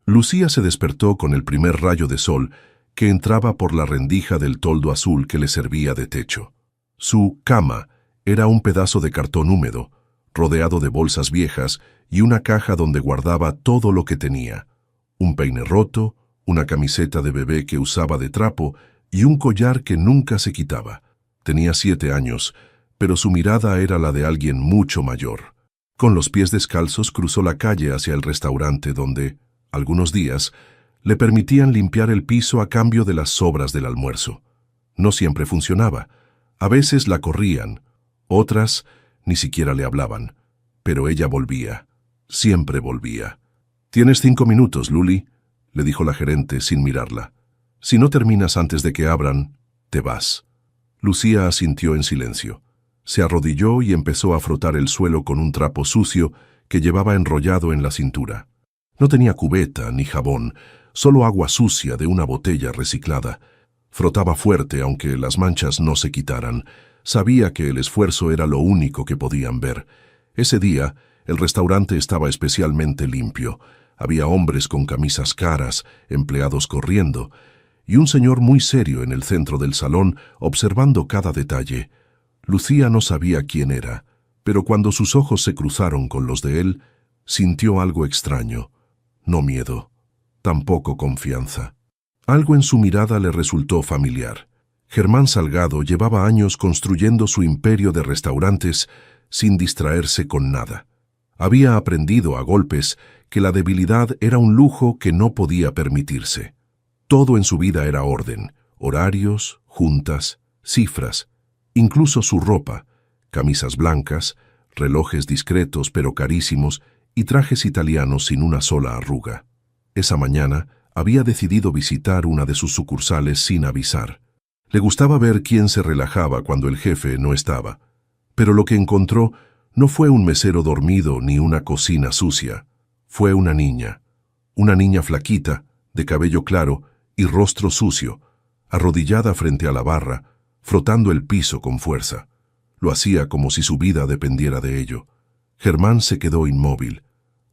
Lucía se despertó con el primer rayo de sol que entraba por la rendija del toldo azul que le servía de techo. Su cama era un pedazo de cartón húmedo, rodeado de bolsas viejas y una caja donde guardaba todo lo que tenía: un peine roto, una camiseta de bebé que usaba de trapo y un collar que nunca se quitaba. Tenía 7 años, pero su mirada era la de alguien mucho mayor. Con los pies descalzos cruzó la calle hacia el restaurante donde, algunos días, le permitían limpiar el piso a cambio de las sobras del almuerzo. No siempre funcionaba. A veces la corrían, otras ni siquiera le hablaban. Pero ella volvía. Siempre volvía. «Tienes 5 minutos, Luli», le dijo la gerente sin mirarla. «Si no terminas antes de que abran, te vas». Lucía asintió en silencio. Se arrodilló y empezó a frotar el suelo con un trapo sucio que llevaba enrollado en la cintura. No tenía cubeta ni jabón, solo agua sucia de una botella reciclada. Frotaba fuerte aunque las manchas no se quitaran. Sabía que el esfuerzo era lo único que podían ver. Ese día, el restaurante estaba especialmente limpio. Había hombres con camisas caras, empleados corriendo, y un señor muy serio en el centro del salón observando cada detalle. Lucía no sabía quién era, pero cuando sus ojos se cruzaron con los de él, sintió algo extraño. No miedo, tampoco confianza. Algo en su mirada le resultó familiar. Germán Salgado llevaba años construyendo su imperio de restaurantes sin distraerse con nada. Había aprendido a golpes que la debilidad era un lujo que no podía permitirse. Todo en su vida era orden: horarios, juntas, cifras, incluso su ropa: camisas blancas, relojes discretos pero carísimos y trajes italianos sin una sola arruga. Esa mañana había decidido visitar una de sus sucursales sin avisar. Le gustaba ver quién se relajaba cuando el jefe no estaba, pero lo que encontró no fue un mesero dormido ni una cocina sucia. Fue una niña flaquita, de cabello claro y rostro sucio, arrodillada frente a la barra, frotando el piso con fuerza. Lo hacía como si su vida dependiera de ello. Germán se quedó inmóvil.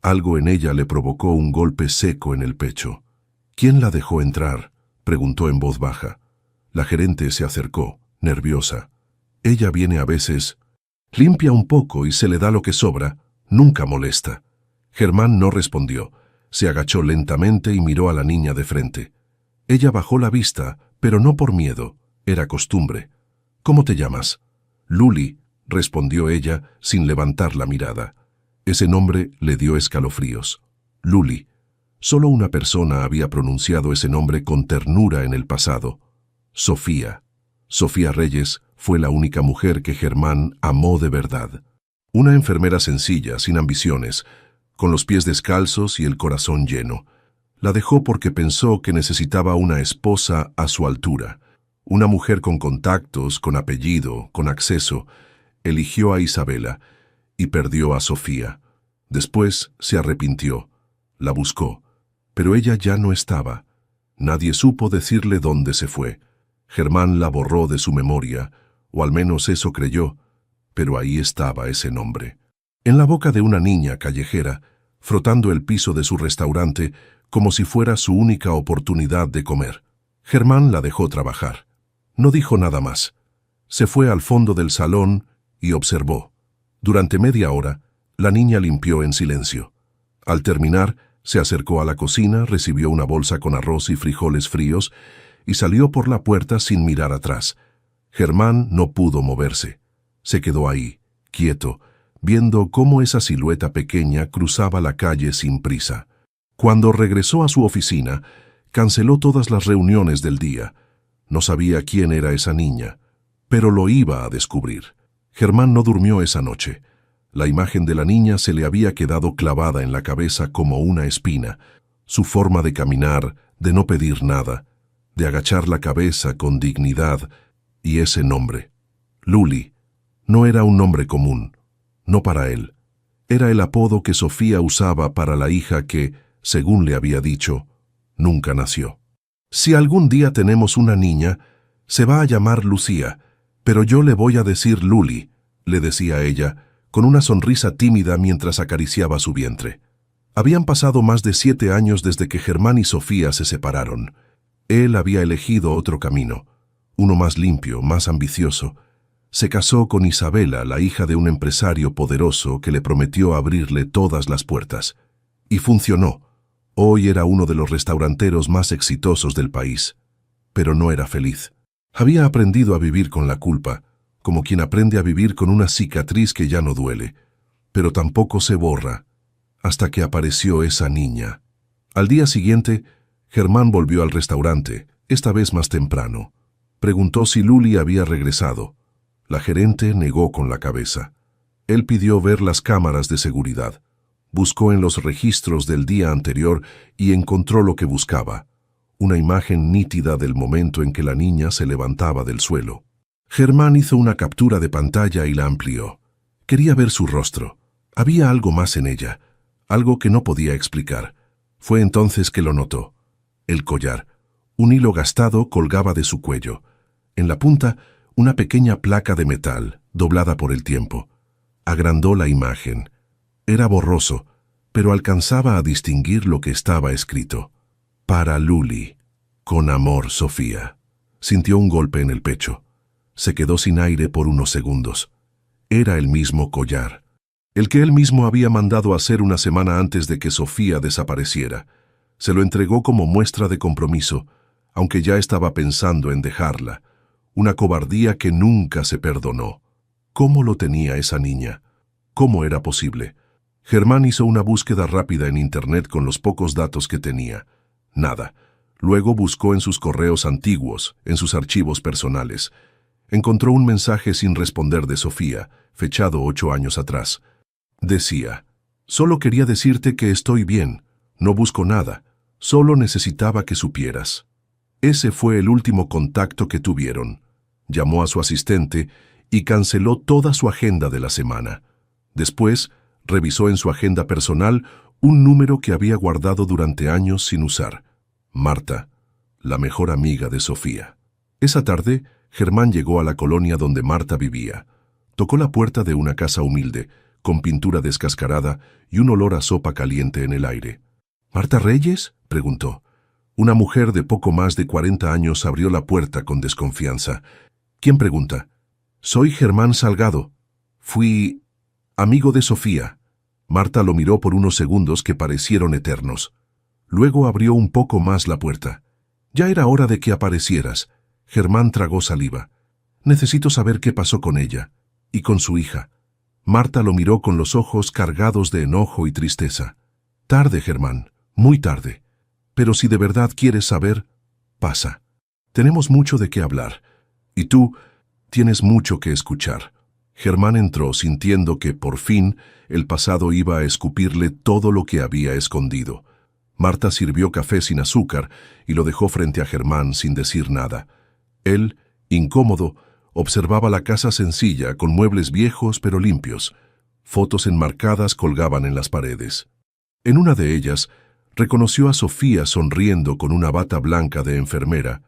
Algo en ella le provocó un golpe seco en el pecho. «¿Quién la dejó entrar?», preguntó en voz baja. La gerente se acercó, nerviosa. «Ella viene a veces. Limpia un poco y se le da lo que sobra. Nunca molesta». Germán no respondió. Se agachó lentamente y miró a la niña de frente. Ella bajó la vista, pero no por miedo. Era costumbre. «¿Cómo te llamas?» «Luli», respondió ella sin levantar la mirada. Ese nombre le dio escalofríos. Luli. Solo una persona había pronunciado ese nombre con ternura en el pasado: Sofía. Sofía Reyes fue la única mujer que Germán amó de verdad. Una enfermera sencilla, sin ambiciones, con los pies descalzos y el corazón lleno. La dejó porque pensó que necesitaba una esposa a su altura. Una mujer con contactos, con apellido, con acceso. Eligió a Isabela y perdió a Sofía. Después se arrepintió. La buscó, pero ella ya no estaba. Nadie supo decirle dónde se fue. Germán la borró de su memoria, o al menos eso creyó, pero ahí estaba ese nombre. En la boca de una niña callejera, frotando el piso de su restaurante como si fuera su única oportunidad de comer. Germán la dejó trabajar. No dijo nada más. Se fue al fondo del salón y observó. Durante media hora, la niña limpió en silencio. Al terminar, se acercó a la cocina, recibió una bolsa con arroz y frijoles fríos y salió por la puerta sin mirar atrás. Germán no pudo moverse. Se quedó ahí, quieto, viendo cómo esa silueta pequeña cruzaba la calle sin prisa. Cuando regresó a su oficina, canceló todas las reuniones del día. No sabía quién era esa niña, pero lo iba a descubrir. Germán no durmió esa noche. La imagen de la niña se le había quedado clavada en la cabeza como una espina. Su forma de caminar, de no pedir nada, de agachar la cabeza con dignidad, y ese nombre. Luli. No era un nombre común, no para él. Era el apodo que Sofía usaba para la hija que, según le había dicho, nunca nació. «Si algún día tenemos una niña, se va a llamar Lucía, pero yo le voy a decir Luli», le decía ella, con una sonrisa tímida mientras acariciaba su vientre. Habían pasado más de 7 años desde que Germán y Sofía se separaron. Él había elegido otro camino, uno más limpio, más ambicioso. Se casó con Isabela, la hija de un empresario poderoso que le prometió abrirle todas las puertas. Y funcionó. Hoy era uno de los restauranteros más exitosos del país. Pero no era feliz. Había aprendido a vivir con la culpa, como quien aprende a vivir con una cicatriz que ya no duele, pero tampoco se borra, hasta que apareció esa niña. Al día siguiente, Germán volvió al restaurante, esta vez más temprano. Preguntó si Luli había regresado. La gerente negó con la cabeza. Él pidió ver las cámaras de seguridad. Buscó en los registros del día anterior y encontró lo que buscaba. Una imagen nítida del momento en que la niña se levantaba del suelo. Germán hizo una captura de pantalla y la amplió. Quería ver su rostro. Había algo más en ella, algo que no podía explicar. Fue entonces que lo notó. El collar. Un hilo gastado colgaba de su cuello. En la punta, una pequeña placa de metal, doblada por el tiempo. Agrandó la imagen. Era borroso, pero alcanzaba a distinguir lo que estaba escrito. Para Luli. Con amor, Sofía. Sintió un golpe en el pecho. Se quedó sin aire por unos segundos. Era el mismo collar, el que él mismo había mandado hacer una semana antes de que Sofía desapareciera. Se lo entregó como muestra de compromiso, aunque ya estaba pensando en dejarla. Una cobardía que nunca se perdonó. ¿Cómo lo tenía esa niña? ¿Cómo era posible? Germán hizo una búsqueda rápida en Internet con los pocos datos que tenía. Nada. Luego buscó en sus correos antiguos, en sus archivos personales. Encontró un mensaje sin responder de Sofía, fechado 8 años atrás. Decía: solo quería decirte que estoy bien, no busco nada, solo necesitaba que supieras. Ese fue el último contacto que tuvieron. Llamó a su asistente y canceló toda su agenda de la semana. Después, revisó en su agenda personal un número que había guardado durante años sin usar. Marta, la mejor amiga de Sofía. Esa tarde, Germán llegó a la colonia donde Marta vivía. Tocó la puerta de una casa humilde, con pintura descascarada y un olor a sopa caliente en el aire. ¿Marta Reyes?, preguntó. Una mujer de poco más de 40 años abrió la puerta con desconfianza. ¿Quién pregunta? Soy Germán Salgado. Fui amigo de Sofía. Marta lo miró por unos segundos que parecieron eternos. Luego abrió un poco más la puerta. Ya era hora de que aparecieras. Germán tragó saliva. Necesito saber qué pasó con ella y con su hija. Marta lo miró con los ojos cargados de enojo y tristeza. Tarde, Germán, muy tarde. Pero si de verdad quieres saber, pasa. Tenemos mucho de qué hablar. Y tú tienes mucho que escuchar. Germán entró sintiendo que, por fin, el pasado iba a escupirle todo lo que había escondido. Marta sirvió café sin azúcar y lo dejó frente a Germán sin decir nada. Él, incómodo, observaba la casa sencilla con muebles viejos pero limpios. Fotos enmarcadas colgaban en las paredes. En una de ellas, reconoció a Sofía sonriendo con una bata blanca de enfermera,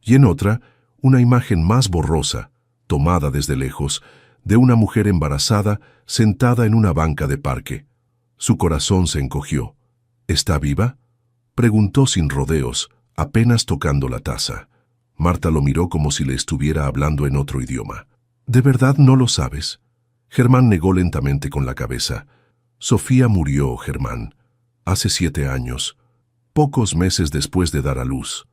y en otra, una imagen más borrosa, tomada desde lejos, de una mujer embarazada sentada en una banca de parque. Su corazón se encogió. ¿Está viva?, preguntó sin rodeos, apenas tocando la taza. Marta lo miró como si le estuviera hablando en otro idioma. ¿De verdad no lo sabes? Germán negó lentamente con la cabeza. Sofía murió, Germán, hace 7 años, pocos meses después de dar a luz.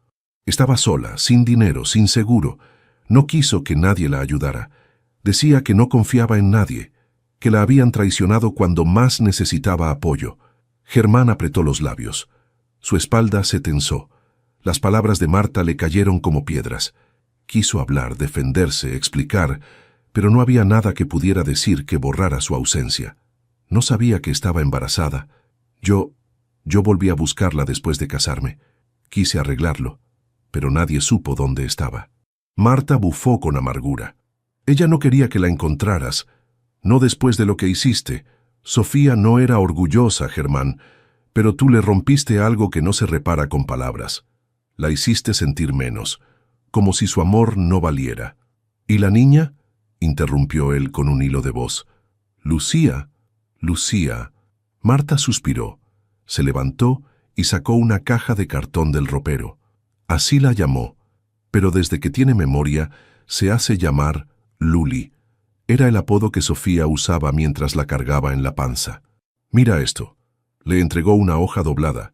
Estaba sola, sin dinero, sin seguro. No quiso que nadie la ayudara. Decía que no confiaba en nadie, que la habían traicionado cuando más necesitaba apoyo. Germán apretó los labios. Su espalda se tensó. Las palabras de Marta le cayeron como piedras. Quiso hablar, defenderse, explicar, pero no había nada que pudiera decir que borrara su ausencia. No sabía que estaba embarazada. Yo volví a buscarla después de casarme. Quise arreglarlo, pero nadie supo dónde estaba. Marta bufó con amargura. Ella no quería que la encontraras. No después de lo que hiciste. Sofía no era orgullosa, Germán, pero tú le rompiste algo que no se repara con palabras. La hiciste sentir menos, como si su amor no valiera. ¿Y la niña?, interrumpió él con un hilo de voz. Lucía. Marta suspiró. Se levantó y sacó una caja de cartón del ropero. Así la llamó, pero desde que tiene memoria se hace llamar Luli. Era el apodo que Sofía usaba mientras la cargaba en la panza. «Mira esto». Le entregó una hoja doblada.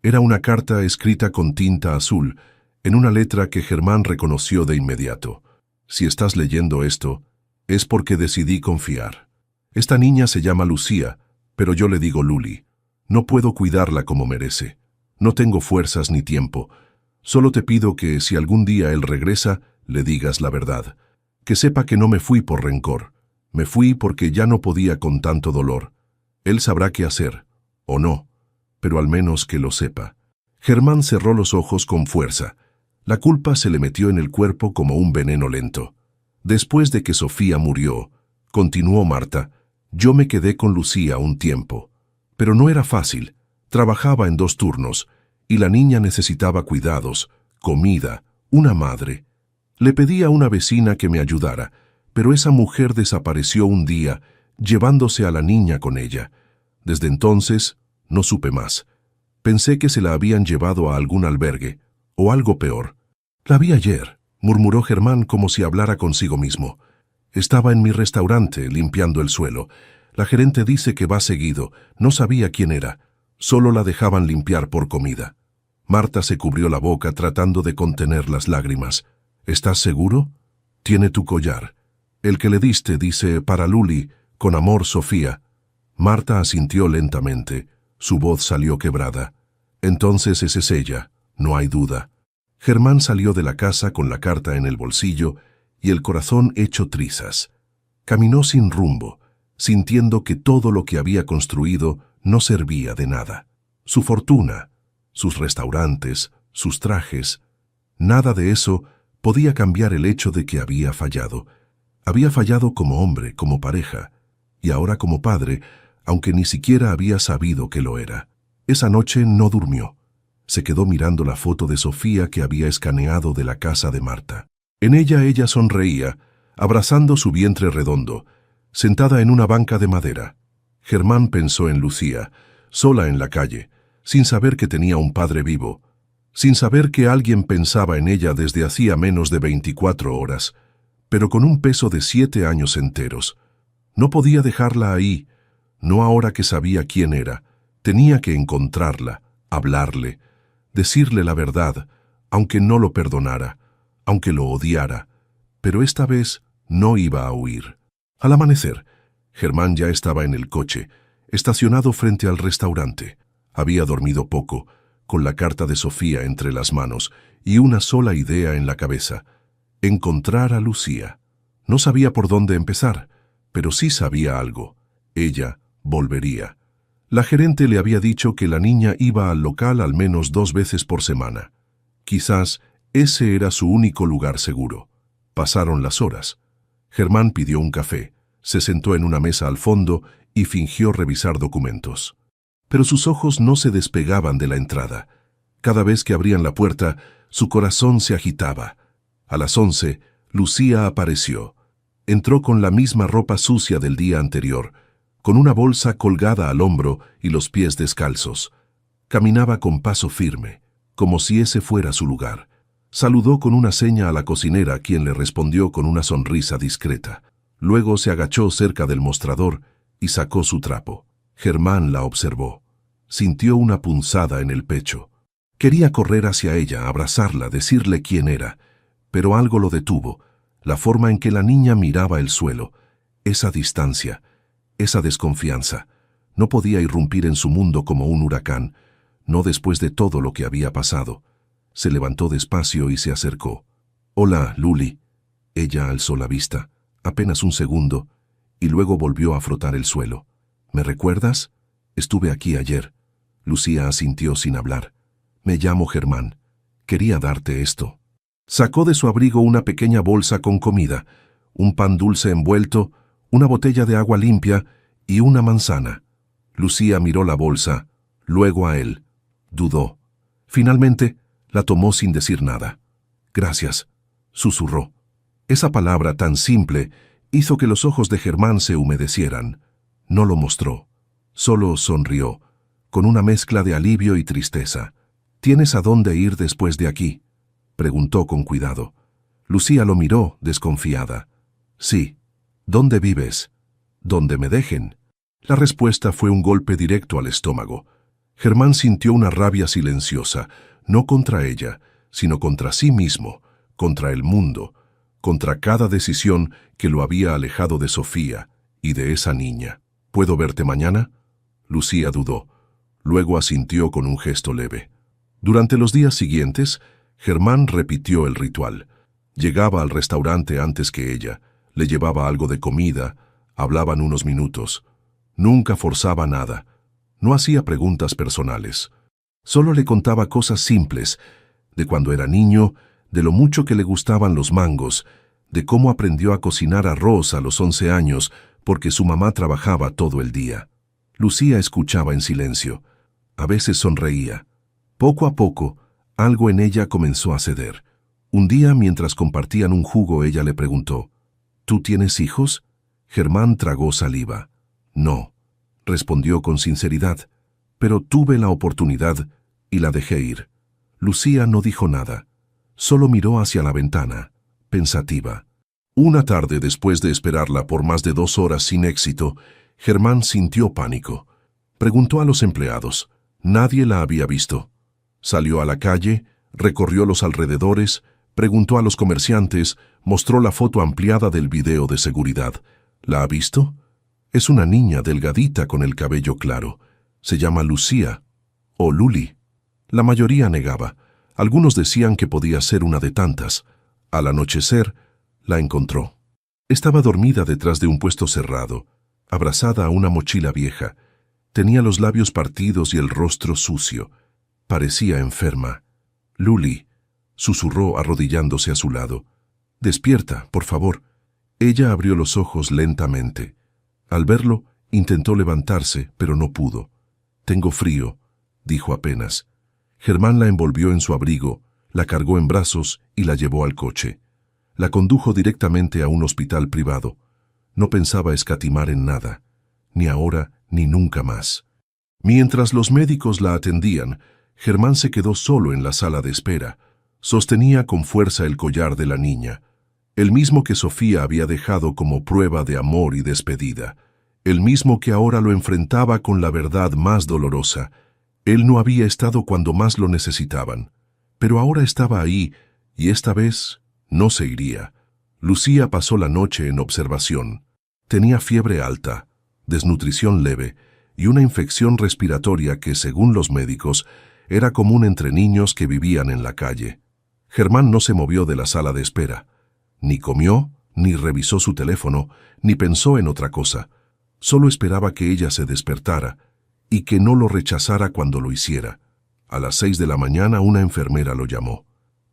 Era una carta escrita con tinta azul, en una letra que Germán reconoció de inmediato. «Si estás leyendo esto, es porque decidí confiar. Esta niña se llama Lucía, pero yo le digo Luli. No puedo cuidarla como merece. No tengo fuerzas ni tiempo. Solo te pido que, si algún día él regresa, le digas la verdad. Que sepa que no me fui por rencor. Me fui porque ya no podía con tanto dolor. Él sabrá qué hacer, o no, pero al menos que lo sepa». Germán cerró los ojos con fuerza. La culpa se le metió en el cuerpo como un veneno lento. «Después de que Sofía murió», continuó Marta, «yo me quedé con Lucía un tiempo. Pero no era fácil. Trabajaba en 2 turnos, y la niña necesitaba cuidados, comida, una madre. Le pedí a una vecina que me ayudara, pero esa mujer desapareció un día, llevándose a la niña con ella. Desde entonces, no supe más. Pensé que se la habían llevado a algún albergue, o algo peor. La vi ayer», murmuró Germán como si hablara consigo mismo. «Estaba en mi restaurante, limpiando el suelo. La gerente dice que va seguido. No sabía quién era. Solo la dejaban limpiar por comida». Marta se cubrió la boca tratando de contener las lágrimas. «¿Estás seguro? Tiene tu collar. El que le diste dice para Luli, con amor, Sofía». Marta asintió lentamente. Su voz salió quebrada. «Entonces esa es ella, no hay duda». Germán salió de la casa con la carta en el bolsillo y el corazón hecho trizas. Caminó sin rumbo, sintiendo que todo lo que había construido no servía de nada. Su fortuna, sus restaurantes, sus trajes, nada de eso podía cambiar el hecho de que había fallado. Había fallado como hombre, como pareja, y ahora como padre, aunque ni siquiera había sabido que lo era. Esa noche no durmió. Se quedó mirando la foto de Sofía que había escaneado de la casa de Marta. En ella sonreía, abrazando su vientre redondo, sentada en una banca de madera. Germán pensó en Lucía, sola en la calle, sin saber que tenía un padre vivo, sin saber que alguien pensaba en ella desde hacía menos de 24 horas, pero con un peso de 7 años enteros. No podía dejarla ahí, no ahora que sabía quién era. Tenía que encontrarla, hablarle, decirle la verdad, aunque no lo perdonara, aunque lo odiara, pero esta vez no iba a huir. Al amanecer, Germán ya estaba en el coche, estacionado frente al restaurante. Había dormido poco, con la carta de Sofía entre las manos y una sola idea en la cabeza: encontrar a Lucía. No sabía por dónde empezar, pero sí sabía algo. Ella volvería. La gerente le había dicho que la niña iba al local al menos 2 veces por semana. Quizás ese era su único lugar seguro. Pasaron las horas. Germán pidió un café, se sentó en una mesa al fondo y fingió revisar documentos. Pero sus ojos no se despegaban de la entrada. Cada vez que abrían la puerta, su corazón se agitaba. A las 11, Lucía apareció. Entró con la misma ropa sucia del día anterior, con una bolsa colgada al hombro y los pies descalzos. Caminaba con paso firme, como si ese fuera su lugar. Saludó con una seña a la cocinera, quien le respondió con una sonrisa discreta. Luego se agachó cerca del mostrador y sacó su trapo. Germán la observó. Sintió una punzada en el pecho. Quería correr hacia ella, abrazarla, decirle quién era, pero algo lo detuvo. La forma en que la niña miraba el suelo, esa distancia, esa desconfianza. No podía irrumpir en su mundo como un huracán, no después de todo lo que había pasado. Se levantó despacio y se acercó. «Hola, Luli». Ella alzó la vista, apenas un segundo, y luego volvió a frotar el suelo. «¿Me recuerdas? Estuve aquí ayer». Lucía asintió sin hablar. «Me llamo Germán. Quería darte esto». Sacó de su abrigo una pequeña bolsa con comida, un pan dulce envuelto, una botella de agua limpia y una manzana. Lucía miró la bolsa, luego a él. Dudó. Finalmente, la tomó sin decir nada. «Gracias», susurró. Esa palabra tan simple hizo que los ojos de Germán se humedecieran. No lo mostró. Solo sonrió, con una mezcla de alivio y tristeza. ¿Tienes a dónde ir después de aquí?, preguntó con cuidado. Lucía lo miró, desconfiada. Sí. ¿Dónde vives? Donde me dejen. La respuesta fue un golpe directo al estómago. Germán sintió una rabia silenciosa, no contra ella, sino contra sí mismo, contra el mundo, contra cada decisión que lo había alejado de Sofía y de esa niña. ¿Puedo verte mañana? Lucía dudó. Luego asintió con un gesto leve. Durante los días siguientes, Germán repitió el ritual. Llegaba al restaurante antes que ella, le llevaba algo de comida, hablaban unos minutos. Nunca forzaba nada, no hacía preguntas personales. Solo le contaba cosas simples, de cuando era niño, de lo mucho que le gustaban los mangos, de cómo aprendió a cocinar arroz a los 11 años porque su mamá trabajaba todo el día. Lucía escuchaba en silencio. A veces sonreía. Poco a poco, algo en ella comenzó a ceder. Un día, mientras compartían un jugo, ella le preguntó, ¿Tú tienes hijos? Germán tragó saliva. No, respondió con sinceridad, pero tuve la oportunidad y la dejé ir. Lucía no dijo nada, solo miró hacia la ventana, pensativa. Una tarde, después de esperarla por más de 2 horas sin éxito, Germán sintió pánico. Preguntó a los empleados. Nadie la había visto. Salió a la calle, recorrió los alrededores, preguntó a los comerciantes, mostró la foto ampliada del video de seguridad. ¿La ha visto? Es una niña delgadita con el cabello claro. Se llama Lucía, o Luli. La mayoría negaba. Algunos decían que podía ser una de tantas. Al anochecer, la encontró. Estaba dormida detrás de un puesto cerrado, abrazada a una mochila vieja. Tenía los labios partidos y el rostro sucio. Parecía enferma. Luli, susurró arrodillándose a su lado. Despierta, por favor. Ella abrió los ojos lentamente. Al verlo, intentó levantarse, pero no pudo. Tengo frío, dijo apenas. Germán la envolvió en su abrigo, la cargó en brazos y la llevó al coche. La condujo directamente a un hospital privado. No pensaba escatimar en nada, ni ahora ni nunca más. Mientras los médicos la atendían, Germán se quedó solo en la sala de espera. Sostenía con fuerza el collar de la niña, el mismo que Sofía había dejado como prueba de amor y despedida, el mismo que ahora lo enfrentaba con la verdad más dolorosa. Él no había estado cuando más lo necesitaban, pero ahora estaba ahí, y esta vez no se iría. Lucía pasó la noche en observación. Tenía fiebre alta, desnutrición leve y una infección respiratoria que, según los médicos, era común entre niños que vivían en la calle. Germán no se movió de la sala de espera. Ni comió, ni revisó su teléfono, ni pensó en otra cosa. Solo esperaba que ella se despertara y que no lo rechazara cuando lo hiciera. A las 6 de la mañana una enfermera lo llamó.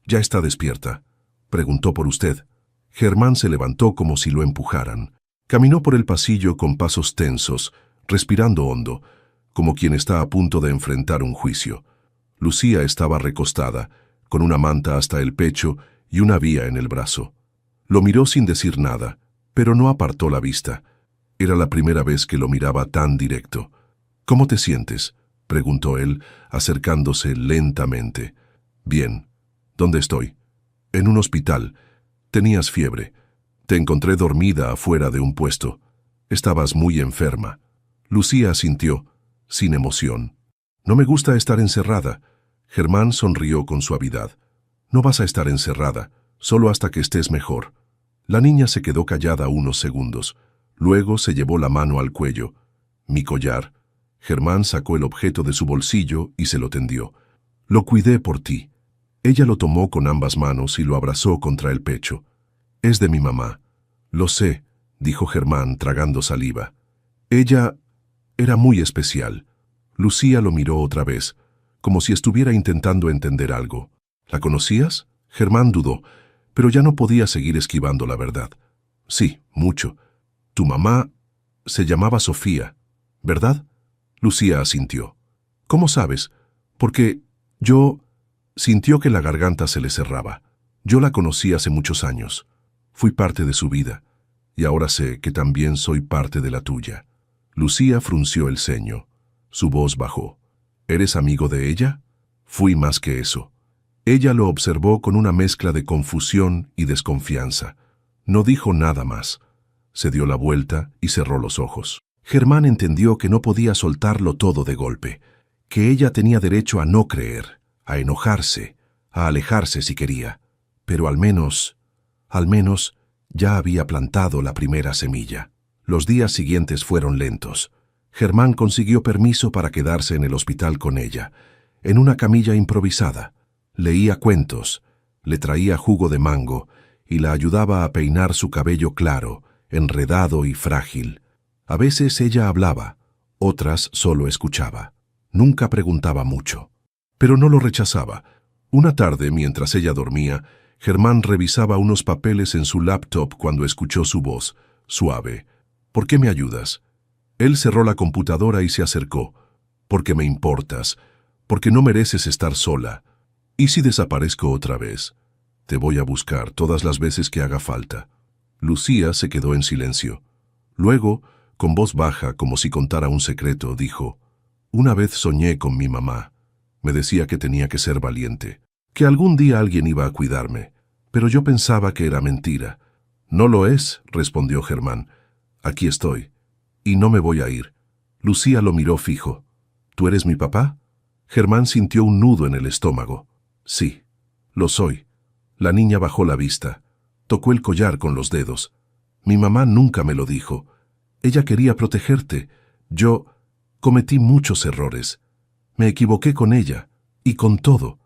«¿Ya está despierta?», preguntó por usted. Germán se levantó como si lo empujaran. Caminó por el pasillo con pasos tensos, respirando hondo, como quien está a punto de enfrentar un juicio. Lucía estaba recostada, con una manta hasta el pecho y una vía en el brazo. Lo miró sin decir nada, pero no apartó la vista. Era la primera vez que lo miraba tan directo. «¿Cómo te sientes?», preguntó él, acercándose lentamente. «Bien. ¿Dónde estoy?» «En un hospital. Tenías fiebre. Te encontré dormida afuera de un puesto. Estabas muy enferma». Lucía asintió, sin emoción. «No me gusta estar encerrada». Germán sonrió con suavidad. «No vas a estar encerrada, solo hasta que estés mejor». La niña se quedó callada unos segundos. Luego se llevó la mano al cuello. «Mi collar». Germán sacó el objeto de su bolsillo y se lo tendió. «Lo cuidé por ti». Ella lo tomó con ambas manos y lo abrazó contra el pecho. «Es de mi mamá». «Lo sé», dijo Germán tragando saliva. «Ella era muy especial». Lucía lo miró otra vez, como si estuviera intentando entender algo. «¿La conocías?». Germán dudó, pero ya no podía seguir esquivando la verdad. «Sí, mucho. Tu mamá se llamaba Sofía, ¿verdad?». Lucía asintió. «¿Cómo sabes?». «Porque yo...». Sintió que la garganta se le cerraba. «Yo la conocí hace muchos años. Fui parte de su vida. Y ahora sé que también soy parte de la tuya». Lucía frunció el ceño. Su voz bajó. ¿Eres amigo de ella? Fui más que eso. Ella lo observó con una mezcla de confusión y desconfianza. No dijo nada más. Se dio la vuelta y cerró los ojos. Germán entendió que no podía soltarlo todo de golpe, que ella tenía derecho a no creer, a enojarse, a alejarse si quería, pero al menos, ya había plantado la primera semilla. Los días siguientes fueron lentos. Germán consiguió permiso para quedarse en el hospital con ella, en una camilla improvisada. Leía cuentos, le traía jugo de mango y la ayudaba a peinar su cabello claro, enredado y frágil. A veces ella hablaba, otras solo escuchaba. Nunca preguntaba mucho. Pero no lo rechazaba. Una tarde, mientras ella dormía, Germán revisaba unos papeles en su laptop cuando escuchó su voz, suave. ¿Por qué me ayudas? Él cerró la computadora y se acercó. Porque me importas, porque no mereces estar sola. ¿Y si desaparezco otra vez? Te voy a buscar todas las veces que haga falta. Lucía se quedó en silencio. Luego, con voz baja, como si contara un secreto, dijo: una vez soñé con mi mamá. Me decía que tenía que ser valiente, que algún día alguien iba a cuidarme, pero yo pensaba que era mentira. No lo es, respondió Germán. Aquí estoy, y no me voy a ir. Lucía lo miró fijo. ¿Tú eres mi papá? Germán sintió un nudo en el estómago. Sí, lo soy. La niña bajó la vista. Tocó el collar con los dedos. Mi mamá nunca me lo dijo. Ella quería protegerte. Yo cometí muchos errores. Me equivoqué con ella, y con todo.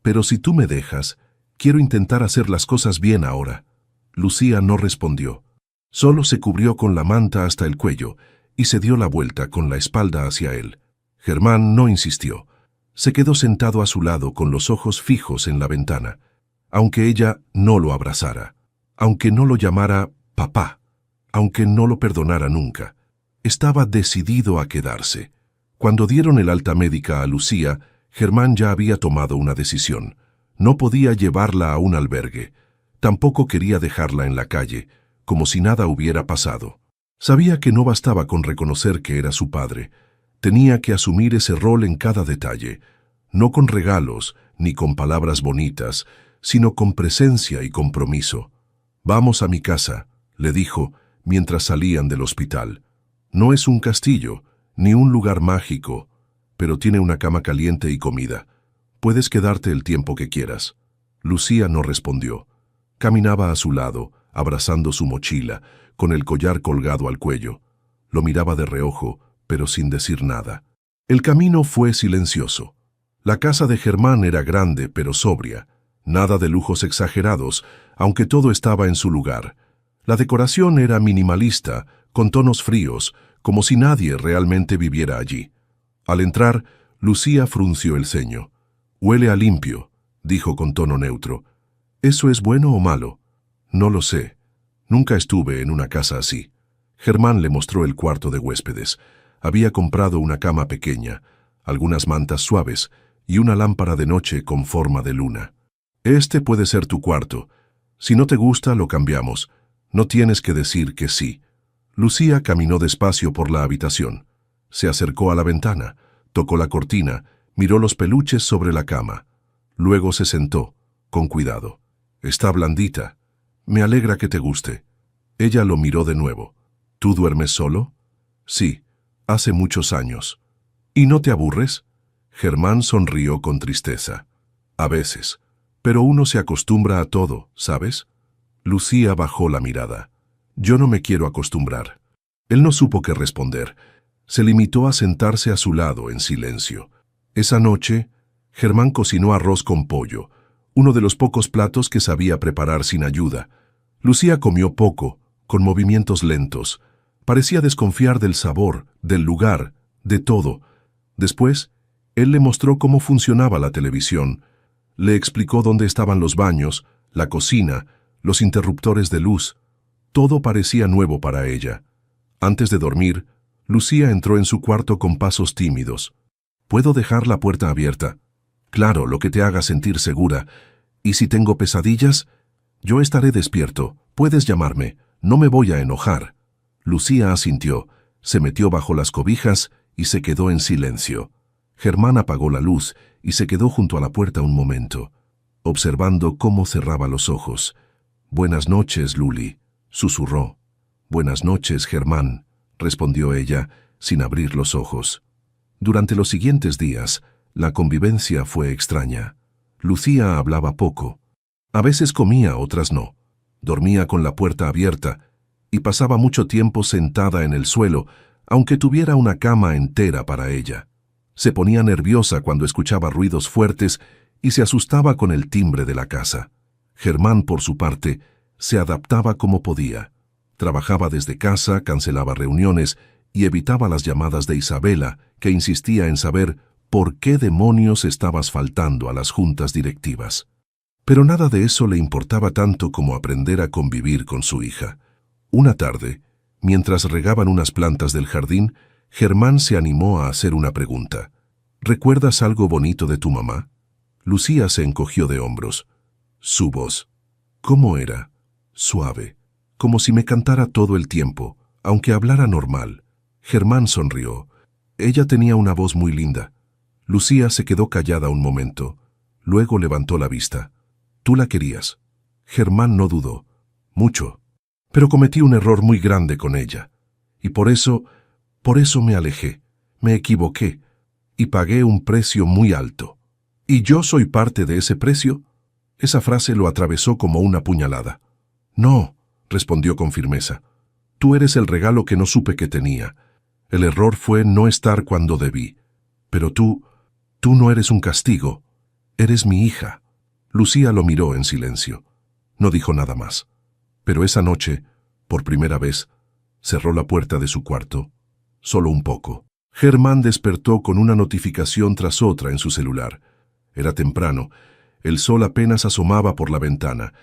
Pero si tú me dejas, quiero intentar hacer las cosas bien ahora. Lucía no respondió. Solo se cubrió con la manta hasta el cuello y se dio la vuelta con la espalda hacia él. Germán no insistió. Se quedó sentado a su lado con los ojos fijos en la ventana. Aunque ella no lo abrazara, aunque no lo llamara papá, aunque no lo perdonara nunca, estaba decidido a quedarse. Cuando dieron el alta médica a Lucía, Germán ya había tomado una decisión. No podía llevarla a un albergue. Tampoco quería dejarla en la calle, como si nada hubiera pasado. Sabía que no bastaba con reconocer que era su padre. Tenía que asumir ese rol en cada detalle, no con regalos ni con palabras bonitas, sino con presencia y compromiso. «Vamos a mi casa», le dijo mientras salían del hospital. «No es un castillo, ni un lugar mágico, pero tiene una cama caliente y comida. Puedes quedarte el tiempo que quieras». Lucía no respondió. Caminaba a su lado, abrazando su mochila, con el collar colgado al cuello. Lo miraba de reojo, pero sin decir nada. El camino fue silencioso. La casa de Germán era grande, pero sobria. Nada de lujos exagerados, aunque todo estaba en su lugar. La decoración era minimalista, con tonos fríos, como si nadie realmente viviera allí. Al entrar, Lucía frunció el ceño. «Huele a limpio», dijo con tono neutro. «¿Eso es bueno o malo?» «No lo sé. Nunca estuve en una casa así». Germán le mostró el cuarto de huéspedes. Había comprado una cama pequeña, algunas mantas suaves y una lámpara de noche con forma de luna. «Este puede ser tu cuarto. Si no te gusta, lo cambiamos. No tienes que decir que sí». Lucía caminó despacio por la habitación. Se acercó a la ventana, tocó la cortina, miró los peluches sobre la cama. Luego se sentó, con cuidado. «Está blandita. Me alegra que te guste». Ella lo miró de nuevo. «¿Tú duermes solo?» «Sí, hace muchos años». «¿Y no te aburres?» Germán sonrió con tristeza. «A veces. Pero uno se acostumbra a todo, ¿sabes?» Lucía bajó la mirada. «Yo no me quiero acostumbrar». Él no supo qué responder. Se limitó a sentarse a su lado en silencio. Esa noche, Germán cocinó arroz con pollo, uno de los pocos platos que sabía preparar sin ayuda. Lucía comió poco, con movimientos lentos. Parecía desconfiar del sabor, del lugar, de todo. Después, él le mostró cómo funcionaba la televisión. Le explicó dónde estaban los baños, la cocina, los interruptores de luz. Todo parecía nuevo para ella. Antes de dormir, Lucía entró en su cuarto con pasos tímidos. «¿Puedo dejar la puerta abierta?» «Claro, lo que te haga sentir segura. ¿Y si tengo pesadillas?» «Yo estaré despierto. Puedes llamarme. No me voy a enojar». Lucía asintió, se metió bajo las cobijas y se quedó en silencio. Germán apagó la luz y se quedó junto a la puerta un momento, observando cómo cerraba los ojos. «Buenas noches, Luli», susurró. «Buenas noches, Germán», respondió ella, sin abrir los ojos. Durante los siguientes días, la convivencia fue extraña. Lucía hablaba poco. A veces comía, otras no. Dormía con la puerta abierta y pasaba mucho tiempo sentada en el suelo, aunque tuviera una cama entera para ella. Se ponía nerviosa cuando escuchaba ruidos fuertes y se asustaba con el timbre de la casa. Germán, por su parte, se adaptaba como podía. Trabajaba desde casa, cancelaba reuniones y evitaba las llamadas de Isabela, que insistía en saber por qué demonios estabas faltando a las juntas directivas. Pero nada de eso le importaba tanto como aprender a convivir con su hija. Una tarde, mientras regaban unas plantas del jardín, Germán se animó a hacer una pregunta. «¿Recuerdas algo bonito de tu mamá?» Lucía se encogió de hombros. Su voz. ¿Cómo era? Suave, como si me cantara todo el tiempo, aunque hablara normal. Germán sonrió. Ella tenía una voz muy linda. Lucía se quedó callada un momento. Luego levantó la vista. «¿Tú la querías?» Germán no dudó. «Mucho. Pero cometí un error muy grande con ella. Y por eso me alejé. Me equivoqué. Y pagué un precio muy alto. ¿Y yo soy parte de ese precio?» Esa frase lo atravesó como una puñalada. «No», respondió con firmeza. «Tú eres el regalo que no supe que tenía. El error fue no estar cuando debí. Pero tú no eres un castigo. Eres mi hija». Lucía lo miró en silencio. No dijo nada más. Pero esa noche, por primera vez, cerró la puerta de su cuarto. Solo un poco. Germán despertó con una notificación tras otra en su celular. Era temprano. El sol apenas asomaba por la ventana,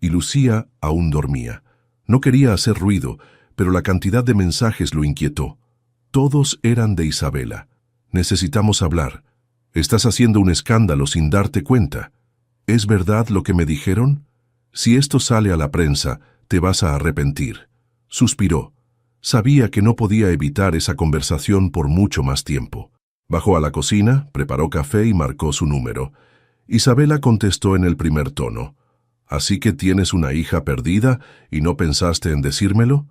y Lucía aún dormía. No quería hacer ruido, pero la cantidad de mensajes lo inquietó. Todos eran de Isabela. «Necesitamos hablar. Estás haciendo un escándalo sin darte cuenta. ¿Es verdad lo que me dijeron? Si esto sale a la prensa, te vas a arrepentir». Suspiró. Sabía que no podía evitar esa conversación por mucho más tiempo. Bajó a la cocina, preparó café y marcó su número. Isabela contestó en el primer tono. «¿Así que tienes una hija perdida y no pensaste en decírmelo?»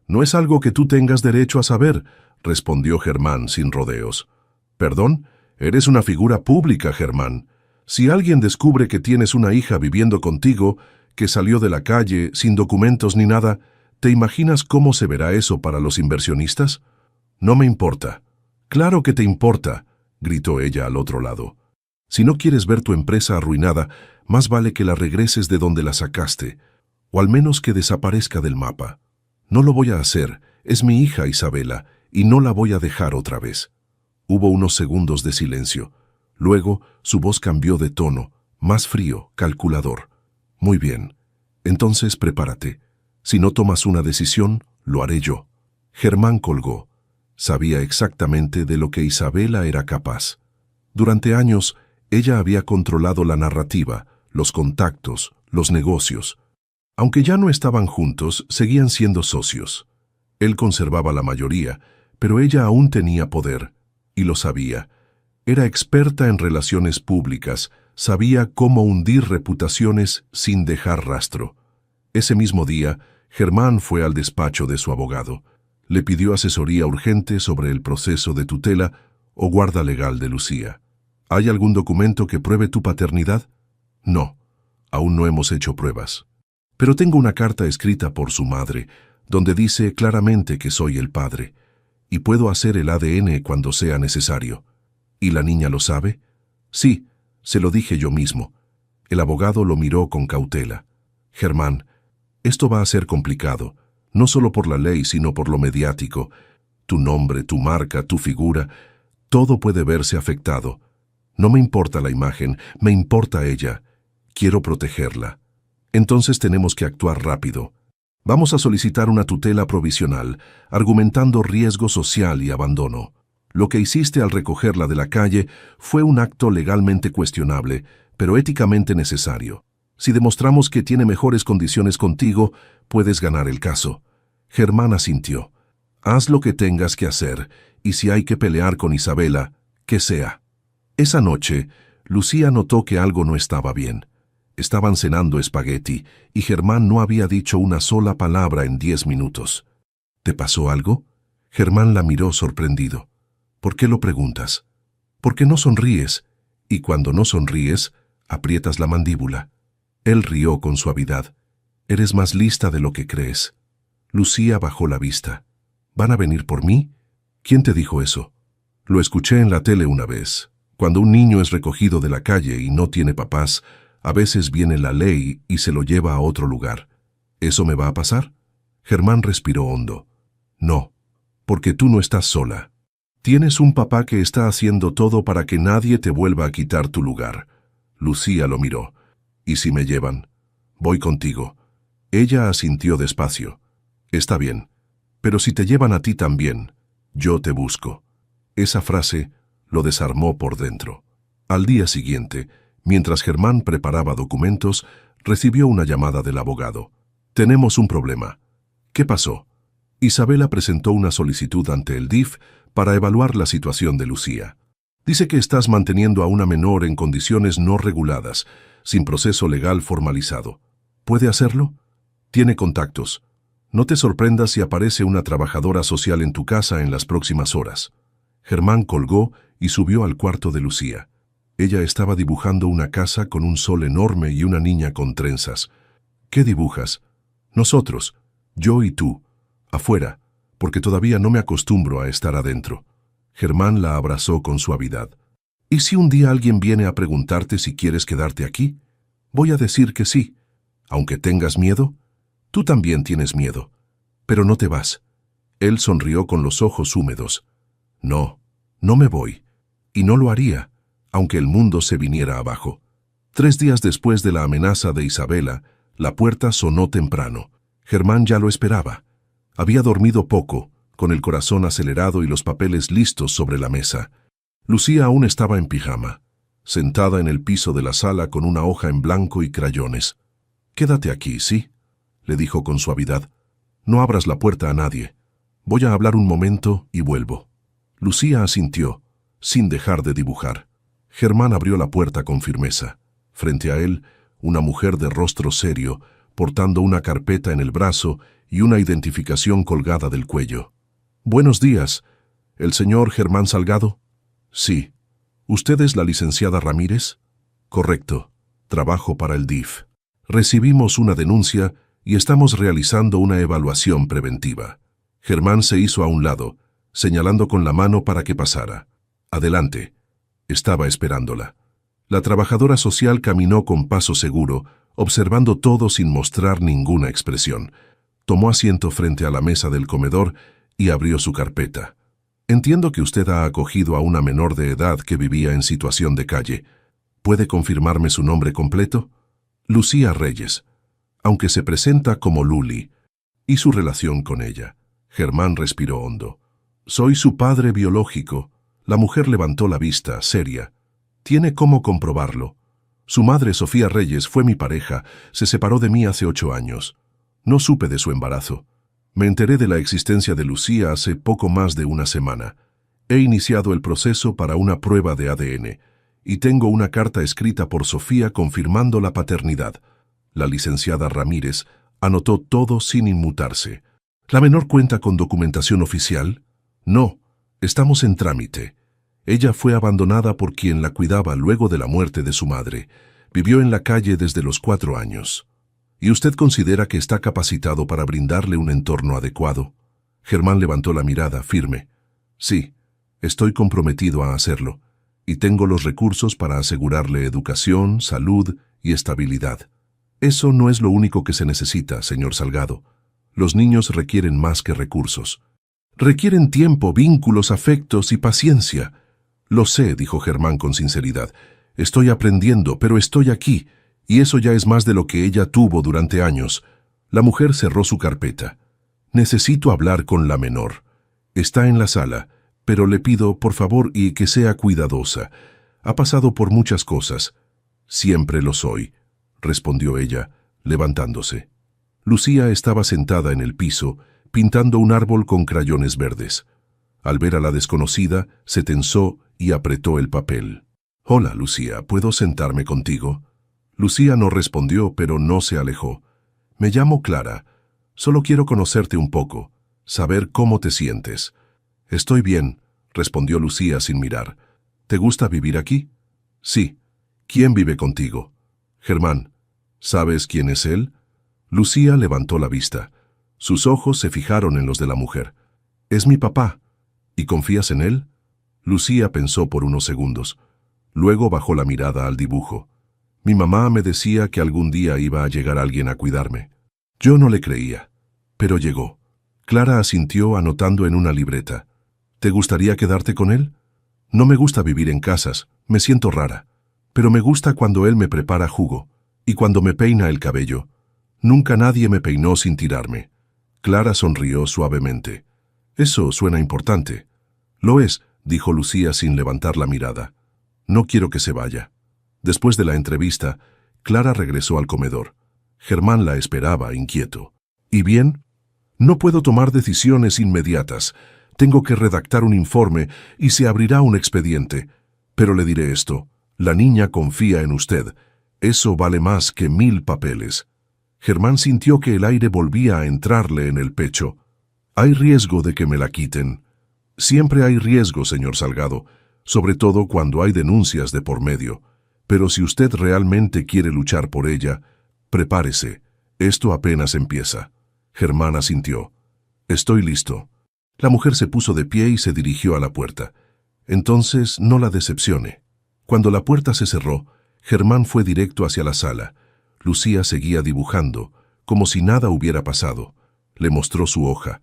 «No es algo que tú tengas derecho a saber», respondió Germán sin rodeos. «Perdón, eres una figura pública, Germán. Si alguien descubre que tienes una hija viviendo contigo, que salió de la calle, sin documentos ni nada, ¿te imaginas cómo se verá eso para los inversionistas?» «No me importa». «Claro que te importa», gritó ella al otro lado. «Si no quieres ver tu empresa arruinada, más vale que la regreses de donde la sacaste, o al menos que desaparezca del mapa». «No lo voy a hacer. Es mi hija, Isabela, y no la voy a dejar otra vez». Hubo unos segundos de silencio. Luego, su voz cambió de tono, más frío, calculador. «Muy bien. Entonces prepárate. Si no tomas una decisión, lo haré yo». Germán colgó. Sabía exactamente de lo que Isabela era capaz. Durante años, ella había controlado la narrativa, los contactos, los negocios. Aunque ya no estaban juntos, seguían siendo socios. Él conservaba la mayoría, pero ella aún tenía poder, y lo sabía. Era experta en relaciones públicas, sabía cómo hundir reputaciones sin dejar rastro. Ese mismo día, Germán fue al despacho de su abogado. Le pidió asesoría urgente sobre el proceso de tutela o guarda legal de Lucía. «¿Hay algún documento que pruebe tu paternidad?» «No, aún no hemos hecho pruebas. Pero tengo una carta escrita por su madre, donde dice claramente que soy el padre, y puedo hacer el ADN cuando sea necesario». «¿Y la niña lo sabe?» «Sí, se lo dije yo mismo». El abogado lo miró con cautela. «Germán, esto va a ser complicado, no solo por la ley, sino por lo mediático. Tu nombre, tu marca, tu figura, todo puede verse afectado. No me importa la imagen, me importa ella. Quiero protegerla. Entonces tenemos que actuar rápido. Vamos a solicitar una tutela provisional, argumentando riesgo social y abandono. Lo que hiciste al recogerla de la calle fue un acto legalmente cuestionable, pero éticamente necesario. Si demostramos que tiene mejores condiciones contigo, puedes ganar el caso». Germán asintió. «Haz lo que tengas que hacer, y si hay que pelear con Isabela, que sea». Esa noche, Lucía notó que algo no estaba bien. Estaban cenando espagueti y Germán no había dicho una sola palabra en 10 minutos. ¿Te pasó algo? Germán la miró sorprendido. ¿Por qué lo preguntas? ¿Por qué no sonríes? Y cuando no sonríes, aprietas la mandíbula. Él rió con suavidad. Eres más lista de lo que crees. Lucía bajó la vista. ¿Van a venir por mí? ¿Quién te dijo eso? Lo escuché en la tele una vez. Cuando un niño es recogido de la calle y no tiene papás, a veces viene la ley y se lo lleva a otro lugar. ¿Eso me va a pasar? Germán respiró hondo. No, porque tú no estás sola. Tienes un papá que está haciendo todo para que nadie te vuelva a quitar tu lugar. Lucía lo miró. ¿Y si me llevan? Voy contigo. Ella asintió despacio. Está bien, pero si te llevan a ti también, yo te busco. Esa frase lo desarmó por dentro. Al día siguiente, mientras Germán preparaba documentos, recibió una llamada del abogado. Tenemos un problema. ¿Qué pasó? Isabela presentó una solicitud ante el DIF para evaluar la situación de Lucía. Dice que estás manteniendo a una menor en condiciones no reguladas, sin proceso legal formalizado. ¿Puede hacerlo? Tiene contactos. No te sorprendas si aparece una trabajadora social en tu casa en las próximas horas. Germán colgó y subió al cuarto de Lucía. Ella estaba dibujando una casa con un sol enorme y una niña con trenzas. ¿Qué dibujas? Nosotros, yo y tú, afuera, porque todavía no me acostumbro a estar adentro. Germán la abrazó con suavidad. ¿Y si un día alguien viene a preguntarte si quieres quedarte aquí? Voy a decir que sí. Aunque tengas miedo, tú también tienes miedo. Pero no te vas. Él sonrió con los ojos húmedos. No, no me voy. Y no lo haría, aunque el mundo se viniera abajo. 3 días después de la amenaza de Isabela, la puerta sonó temprano. Germán ya lo esperaba. Había dormido poco, con el corazón acelerado y los papeles listos sobre la mesa. Lucía aún estaba en pijama, sentada en el piso de la sala con una hoja en blanco y crayones. «Quédate aquí, ¿sí?», le dijo con suavidad. «No abras la puerta a nadie. Voy a hablar un momento y vuelvo». Lucía asintió, sin dejar de dibujar. Germán abrió la puerta con firmeza. Frente a él, una mujer de rostro serio, portando una carpeta en el brazo y una identificación colgada del cuello. «Buenos días. ¿El señor Germán Salgado?» «Sí». «¿Usted es la licenciada Ramírez?» «Correcto. Trabajo para el DIF. Recibimos una denuncia y estamos realizando una evaluación preventiva». Germán se hizo a un lado, señalando con la mano para que pasara. «Adelante». Estaba esperándola. La trabajadora social caminó con paso seguro, observando todo sin mostrar ninguna expresión. Tomó asiento frente a la mesa del comedor y abrió su carpeta. «Entiendo que usted ha acogido a una menor de edad que vivía en situación de calle. ¿Puede confirmarme su nombre completo?» «Lucía Reyes, aunque se presenta como Luli». «¿Y su relación con ella?» Germán respiró hondo. «Soy su padre biológico». La mujer levantó la vista, seria. «¿Tiene cómo comprobarlo? Su madre, Sofía Reyes, fue mi pareja. Se separó de mí hace 8 años. No supe de su embarazo. Me enteré de la existencia de Lucía hace poco más de una semana. He iniciado el proceso para una prueba de ADN y tengo una carta escrita por Sofía confirmando la paternidad». La licenciada Ramírez anotó todo sin inmutarse. «¿La menor cuenta con documentación oficial?» «No, estamos en trámite. Ella fue abandonada por quien la cuidaba luego de la muerte de su madre. Vivió en la calle desde los 4 años. ¿Y usted considera que está capacitado para brindarle un entorno adecuado?» Germán levantó la mirada, firme. «Sí, estoy comprometido a hacerlo, y tengo los recursos para asegurarle educación, salud y estabilidad. Eso no es lo único que se necesita, señor Salgado. Los niños requieren más que recursos. Requieren tiempo, vínculos, afectos y paciencia». «Lo sé», dijo Germán con sinceridad. «Estoy aprendiendo, pero estoy aquí, y eso ya es más de lo que ella tuvo durante años». La mujer cerró su carpeta. «Necesito hablar con la menor. Está en la sala, pero le pido, por favor, y que sea cuidadosa. Ha pasado por muchas cosas». «Siempre lo soy», respondió ella, levantándose. Lucía estaba sentada en el piso, pintando un árbol con crayones verdes. Al ver a la desconocida, se tensó y apretó el papel. Hola, Lucía, ¿puedo sentarme contigo? Lucía no respondió, pero no se alejó. Me llamo Clara. Solo quiero conocerte un poco, saber cómo te sientes. Estoy bien, respondió Lucía sin mirar. ¿Te gusta vivir aquí? Sí. ¿Quién vive contigo? Germán. ¿Sabes quién es él? Lucía levantó la vista. Sus ojos se fijaron en los de la mujer. Es mi papá. ¿Y confías en él? Lucía pensó por unos segundos. Luego bajó la mirada al dibujo. Mi mamá me decía que algún día iba a llegar alguien a cuidarme. Yo no le creía, pero llegó. Clara asintió anotando en una libreta. ¿Te gustaría quedarte con él? No me gusta vivir en casas, me siento rara. Pero me gusta cuando él me prepara jugo y cuando me peina el cabello. Nunca nadie me peinó sin tirarme. Clara sonrió suavemente. Eso suena importante. Lo es, dijo Lucía sin levantar la mirada. No quiero que se vaya. Después de la entrevista, Clara regresó al comedor. Germán la esperaba, inquieto. ¿Y bien? No puedo tomar decisiones inmediatas. Tengo que redactar un informe y se abrirá un expediente. Pero le diré esto. La niña confía en usted. Eso vale más que 1000 papeles. Germán sintió que el aire volvía a entrarle en el pecho. Hay riesgo de que me la quiten. Siempre hay riesgo, señor Salgado, sobre todo cuando hay denuncias de por medio. Pero si usted realmente quiere luchar por ella, prepárese. Esto apenas empieza. Germán asintió. Estoy listo. La mujer se puso de pie y se dirigió a la puerta. Entonces no la decepcione. Cuando la puerta se cerró, Germán fue directo hacia la sala. Lucía seguía dibujando, como si nada hubiera pasado. Le mostró su hoja.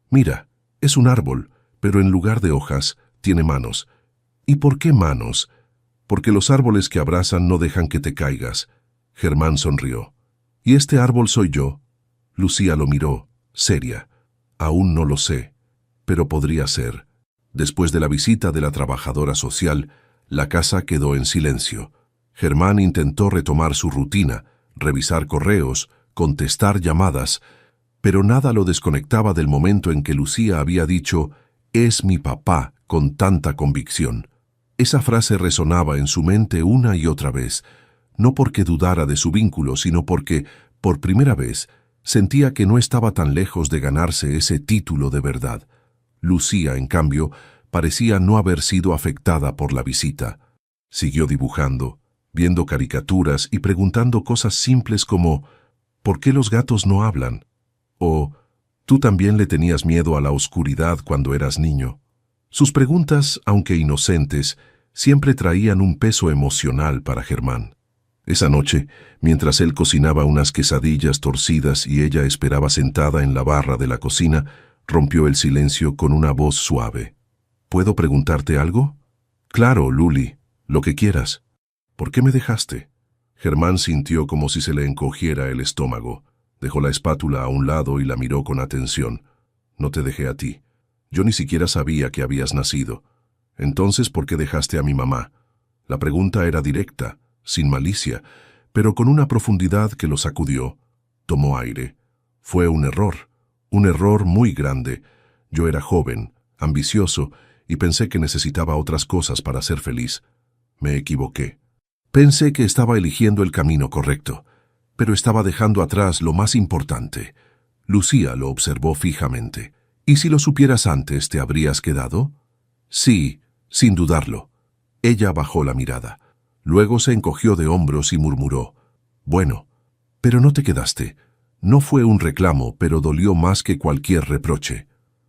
Mira, es un árbol, pero en lugar de hojas, tiene manos. ¿Y por qué manos? Porque los árboles que abrazan no dejan que te caigas. Germán sonrió. ¿Y este árbol soy yo? Lucía lo miró, seria. Aún no lo sé, pero podría ser. Después de la visita de la trabajadora social, la casa quedó en silencio. Germán intentó retomar su rutina, revisar correos, contestar llamadas, pero nada lo desconectaba del momento en que Lucía había dicho «es mi papá» con tanta convicción. Esa frase resonaba en su mente una y otra vez, no porque dudara de su vínculo, sino porque, por primera vez, sentía que no estaba tan lejos de ganarse ese título de verdad. Lucía, en cambio, parecía no haber sido afectada por la visita. Siguió dibujando, viendo caricaturas y preguntando cosas simples como ¿por qué los gatos no hablan? O ¿tú también le tenías miedo a la oscuridad cuando eras niño? Sus preguntas, aunque inocentes, siempre traían un peso emocional para Germán. Esa noche, mientras él cocinaba unas quesadillas torcidas y ella esperaba sentada en la barra de la cocina, rompió el silencio con una voz suave. ¿Puedo preguntarte algo? Claro, Luli, lo que quieras. ¿Por qué me dejaste? Germán sintió como si se le encogiera el estómago. Dejó la espátula a un lado y la miró con atención. No te dejé a ti. Yo ni siquiera sabía que habías nacido. Entonces, ¿por qué dejaste a mi mamá? La pregunta era directa, sin malicia, pero con una profundidad que lo sacudió. Tomó aire. Fue un error muy grande. Yo era joven, ambicioso, y pensé que necesitaba otras cosas para ser feliz. Me equivoqué. Pensé que estaba eligiendo el camino correcto, pero estaba dejando atrás lo más importante. Lucía lo observó fijamente. ¿Y si lo supieras antes, te habrías quedado? Sí, sin dudarlo. Ella bajó la mirada. Luego se encogió de hombros y murmuró. Bueno, pero no te quedaste. No fue un reclamo, pero dolió más que cualquier reproche.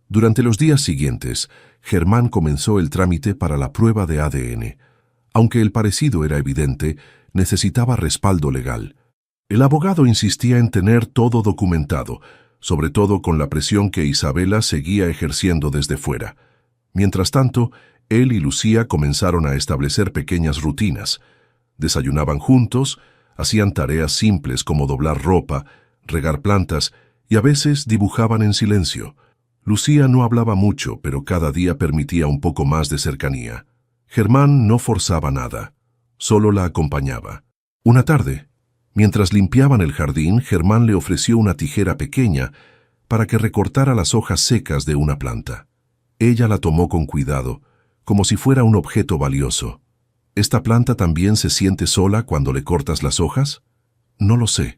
Durante los días siguientes, Germán comenzó el trámite para la prueba de ADN. Aunque el parecido era evidente, necesitaba respaldo legal. El abogado insistía en tener todo documentado, sobre todo con la presión que Isabela seguía ejerciendo desde fuera. Mientras tanto, él y Lucía comenzaron a establecer pequeñas rutinas. Desayunaban juntos, hacían tareas simples como doblar ropa, regar plantas y a veces dibujaban en silencio. Lucía no hablaba mucho, pero cada día permitía un poco más de cercanía. Germán no forzaba nada, solo la acompañaba. Una tarde, mientras limpiaban el jardín, Germán le ofreció una tijera pequeña para que recortara las hojas secas de una planta. Ella la tomó con cuidado, como si fuera un objeto valioso. ¿Esta planta también se siente sola cuando le cortas las hojas? No lo sé,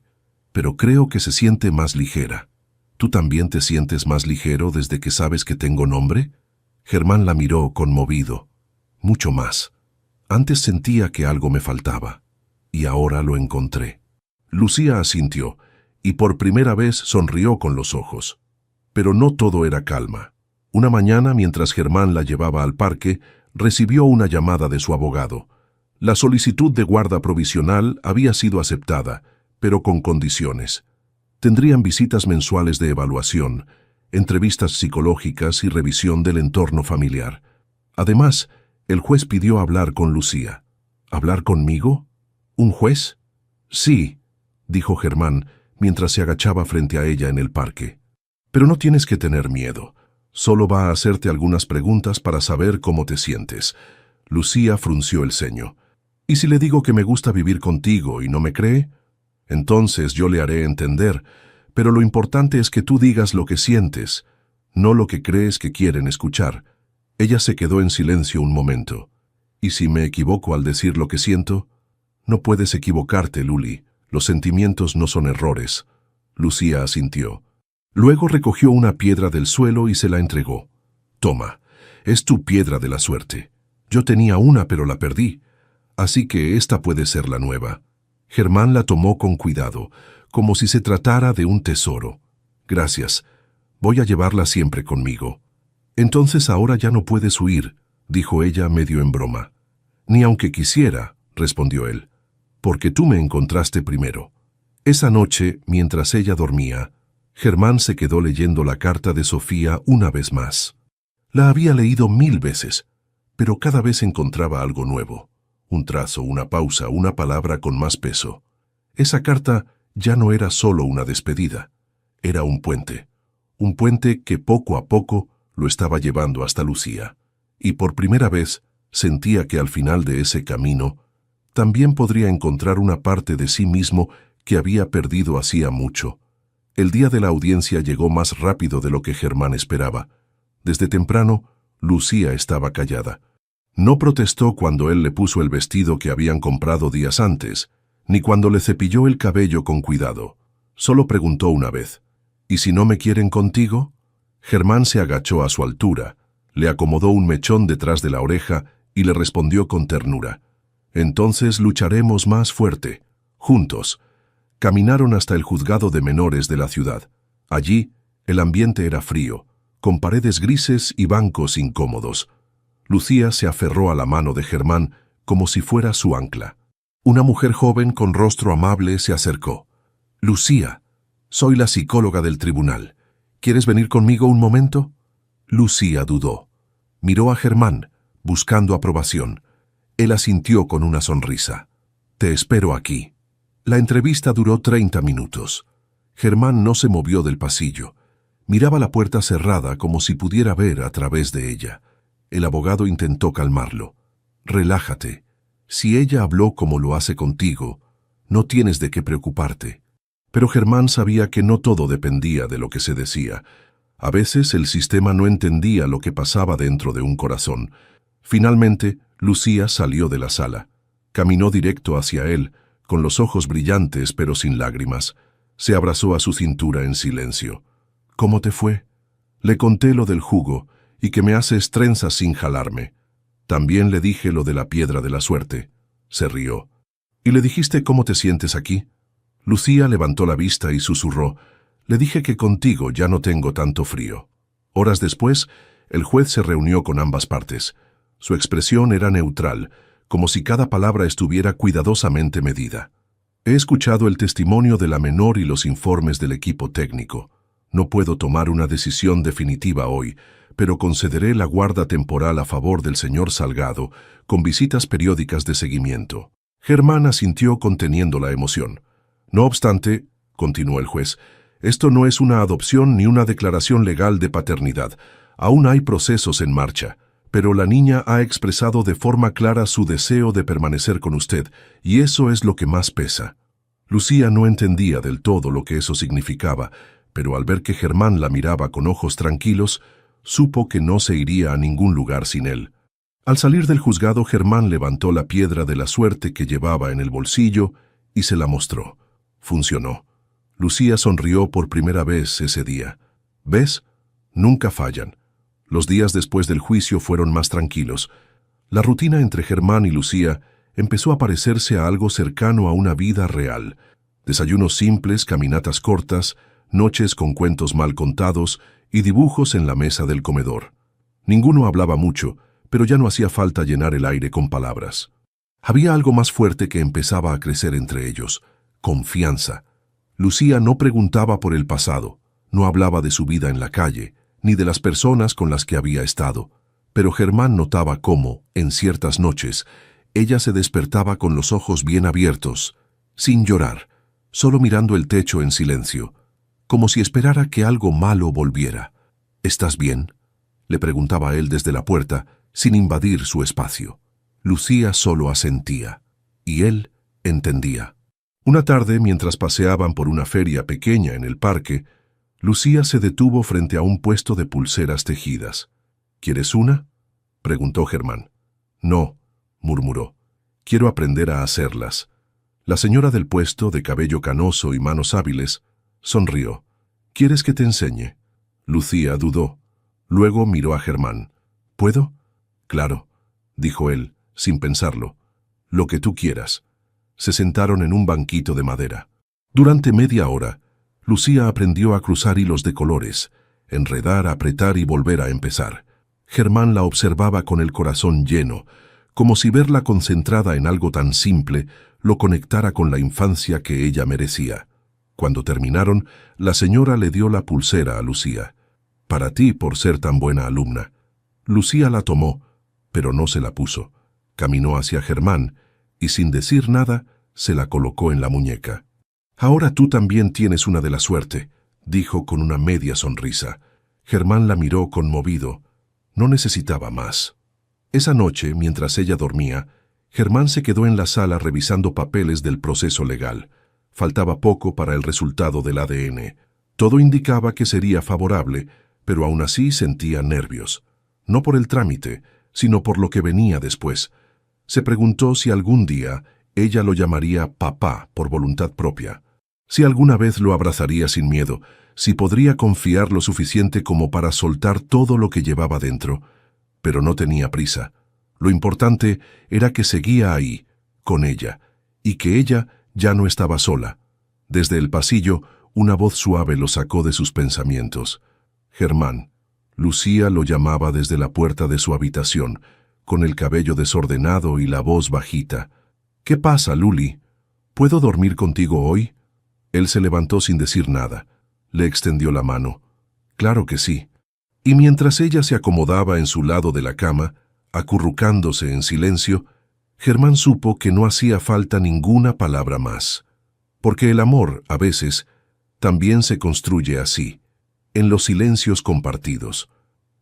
pero creo que se siente más ligera. ¿Tú también te sientes más ligero desde que sabes que tengo nombre? Germán la miró conmovido. Mucho más. Antes sentía que algo me faltaba, y ahora lo encontré. Lucía asintió, y por primera vez sonrió con los ojos. Pero no todo era calma. Una mañana, mientras Germán la llevaba al parque, recibió una llamada de su abogado. La solicitud de guarda provisional había sido aceptada, pero con condiciones. Tendrían visitas mensuales de evaluación, entrevistas psicológicas y revisión del entorno familiar. Además, el juez pidió hablar con Lucía. ¿Hablar conmigo? ¿Un juez? Sí, dijo Germán, mientras se agachaba frente a ella en el parque. Pero no tienes que tener miedo. Solo va a hacerte algunas preguntas para saber cómo te sientes. Lucía frunció el ceño. ¿Y si le digo que me gusta vivir contigo y no me cree? Entonces yo le haré entender, pero lo importante es que tú digas lo que sientes, no lo que crees que quieren escuchar. Ella se quedó en silencio un momento. ¿Y si me equivoco al decir lo que siento? No puedes equivocarte, Luli. Los sentimientos no son errores. Lucía asintió. Luego recogió una piedra del suelo y se la entregó. Toma, es tu piedra de la suerte. Yo tenía una, pero la perdí. Así que esta puede ser la nueva. Germán la tomó con cuidado, como si se tratara de un tesoro. Gracias. Voy a llevarla siempre conmigo. Entonces ahora ya no puedes huir, dijo ella medio en broma. Ni aunque quisiera, respondió él, porque tú me encontraste primero. Esa noche, mientras ella dormía, Germán se quedó leyendo la carta de Sofía una vez más. La había leído 1000 veces, pero cada vez encontraba algo nuevo. Un trazo, una pausa, una palabra con más peso. Esa carta ya no era solo una despedida, era un puente que poco a poco lo estaba llevando hasta Lucía. Y por primera vez sentía que al final de ese camino también podría encontrar una parte de sí mismo que había perdido hacía mucho. El día de la audiencia llegó más rápido de lo que Germán esperaba. Desde temprano, Lucía estaba callada. No protestó cuando él le puso el vestido que habían comprado días antes, ni cuando le cepilló el cabello con cuidado. Solo preguntó una vez, ¿y si no me quieren contigo? Germán se agachó a su altura, le acomodó un mechón detrás de la oreja y le respondió con ternura. Entonces lucharemos más fuerte, juntos. Caminaron hasta el juzgado de menores de la ciudad. Allí, el ambiente era frío, con paredes grises y bancos incómodos. Lucía se aferró a la mano de Germán como si fuera su ancla. Una mujer joven con rostro amable se acercó. Lucía, soy la psicóloga del tribunal. ¿Quieres venir conmigo un momento? Lucía dudó. Miró a Germán, buscando aprobación. Él asintió con una sonrisa. Te espero aquí. La entrevista duró 30 minutos. Germán no se movió del pasillo. Miraba la puerta cerrada como si pudiera ver a través de ella. El abogado intentó calmarlo. Relájate. Si ella habló como lo hace contigo, no tienes de qué preocuparte. Pero Germán sabía que no todo dependía de lo que se decía. A veces el sistema no entendía lo que pasaba dentro de un corazón. Finalmente, Lucía salió de la sala. Caminó directo hacia él, con los ojos brillantes pero sin lágrimas. Se abrazó a su cintura en silencio. ¿Cómo te fue? Le conté lo del jugo y que me haces trenzas sin jalarme. También le dije lo de la piedra de la suerte. Se rió. ¿Y le dijiste cómo te sientes aquí? Lucía levantó la vista y susurró. Le dije que contigo ya no tengo tanto frío. Horas después, el juez se reunió con ambas partes. Su expresión era neutral, como si cada palabra estuviera cuidadosamente medida. He escuchado el testimonio de la menor y los informes del equipo técnico. No puedo tomar una decisión definitiva hoy, pero concederé la guarda temporal a favor del señor Salgado, con visitas periódicas de seguimiento. Germán asintió conteniendo la emoción. No obstante, continuó el juez, esto no es una adopción ni una declaración legal de paternidad. Aún hay procesos en marcha, pero la niña ha expresado de forma clara su deseo de permanecer con usted, y eso es lo que más pesa. Lucía no entendía del todo lo que eso significaba, pero al ver que Germán la miraba con ojos tranquilos, supo que no se iría a ningún lugar sin él. Al salir del juzgado, Germán levantó la piedra de la suerte que llevaba en el bolsillo y se la mostró. Funcionó. Lucía sonrió por primera vez ese día. ¿Ves? Nunca fallan. Los días después del juicio fueron más tranquilos. La rutina entre Germán y Lucía empezó a parecerse a algo cercano a una vida real. Desayunos simples, caminatas cortas, noches con cuentos mal contados y dibujos en la mesa del comedor. Ninguno hablaba mucho, pero ya no hacía falta llenar el aire con palabras. Había algo más fuerte que empezaba a crecer entre ellos: confianza. Lucía no preguntaba por el pasado, no hablaba de su vida en la calle, ni de las personas con las que había estado, pero Germán notaba cómo, en ciertas noches, ella se despertaba con los ojos bien abiertos, sin llorar, solo mirando el techo en silencio, como si esperara que algo malo volviera. ¿Estás bien?, le preguntaba él desde la puerta, sin invadir su espacio. Lucía solo asentía, y él entendía. Una tarde, mientras paseaban por una feria pequeña en el parque, Lucía se detuvo frente a un puesto de pulseras tejidas. ¿Quieres una?, preguntó Germán. No, murmuró. Quiero aprender a hacerlas. La señora del puesto, de cabello canoso y manos hábiles, sonrió. ¿Quieres que te enseñe? Lucía dudó. Luego miró a Germán. ¿Puedo? Claro, dijo él, sin pensarlo. Lo que tú quieras. Se sentaron en un banquito de madera. Durante media hora, Lucía aprendió a cruzar hilos de colores, enredar, apretar y volver a empezar. Germán la observaba con el corazón lleno, como si verla concentrada en algo tan simple lo conectara con la infancia que ella merecía. Cuando terminaron, la señora le dio la pulsera a Lucía. Para ti, por ser tan buena alumna. Lucía la tomó, pero no se la puso. Caminó hacia Germán y, sin decir nada, se la colocó en la muñeca. Ahora tú también tienes una de la suerte, dijo con una media sonrisa. Germán la miró conmovido. No necesitaba más. Esa noche, mientras ella dormía, Germán se quedó en la sala revisando papeles del proceso legal. Faltaba poco para el resultado del ADN. Todo indicaba que sería favorable, pero aún así sentía nervios. No por el trámite, sino por lo que venía después. Se preguntó si algún día ella lo llamaría papá por voluntad propia. Si alguna vez lo abrazaría sin miedo, si podría confiar lo suficiente como para soltar todo lo que llevaba dentro. Pero no tenía prisa. Lo importante era que seguía ahí, con ella, y que ella ya no estaba sola. Desde el pasillo, una voz suave lo sacó de sus pensamientos. Germán. Lucía lo llamaba desde la puerta de su habitación, con el cabello desordenado y la voz bajita. ¿Qué pasa, Luli? ¿Puedo dormir contigo hoy? Él se levantó sin decir nada. Le extendió la mano. Claro que sí. Y mientras ella se acomodaba en su lado de la cama, acurrucándose en silencio, Germán supo que no hacía falta ninguna palabra más. Porque el amor, a veces, también se construye así, en los silencios compartidos.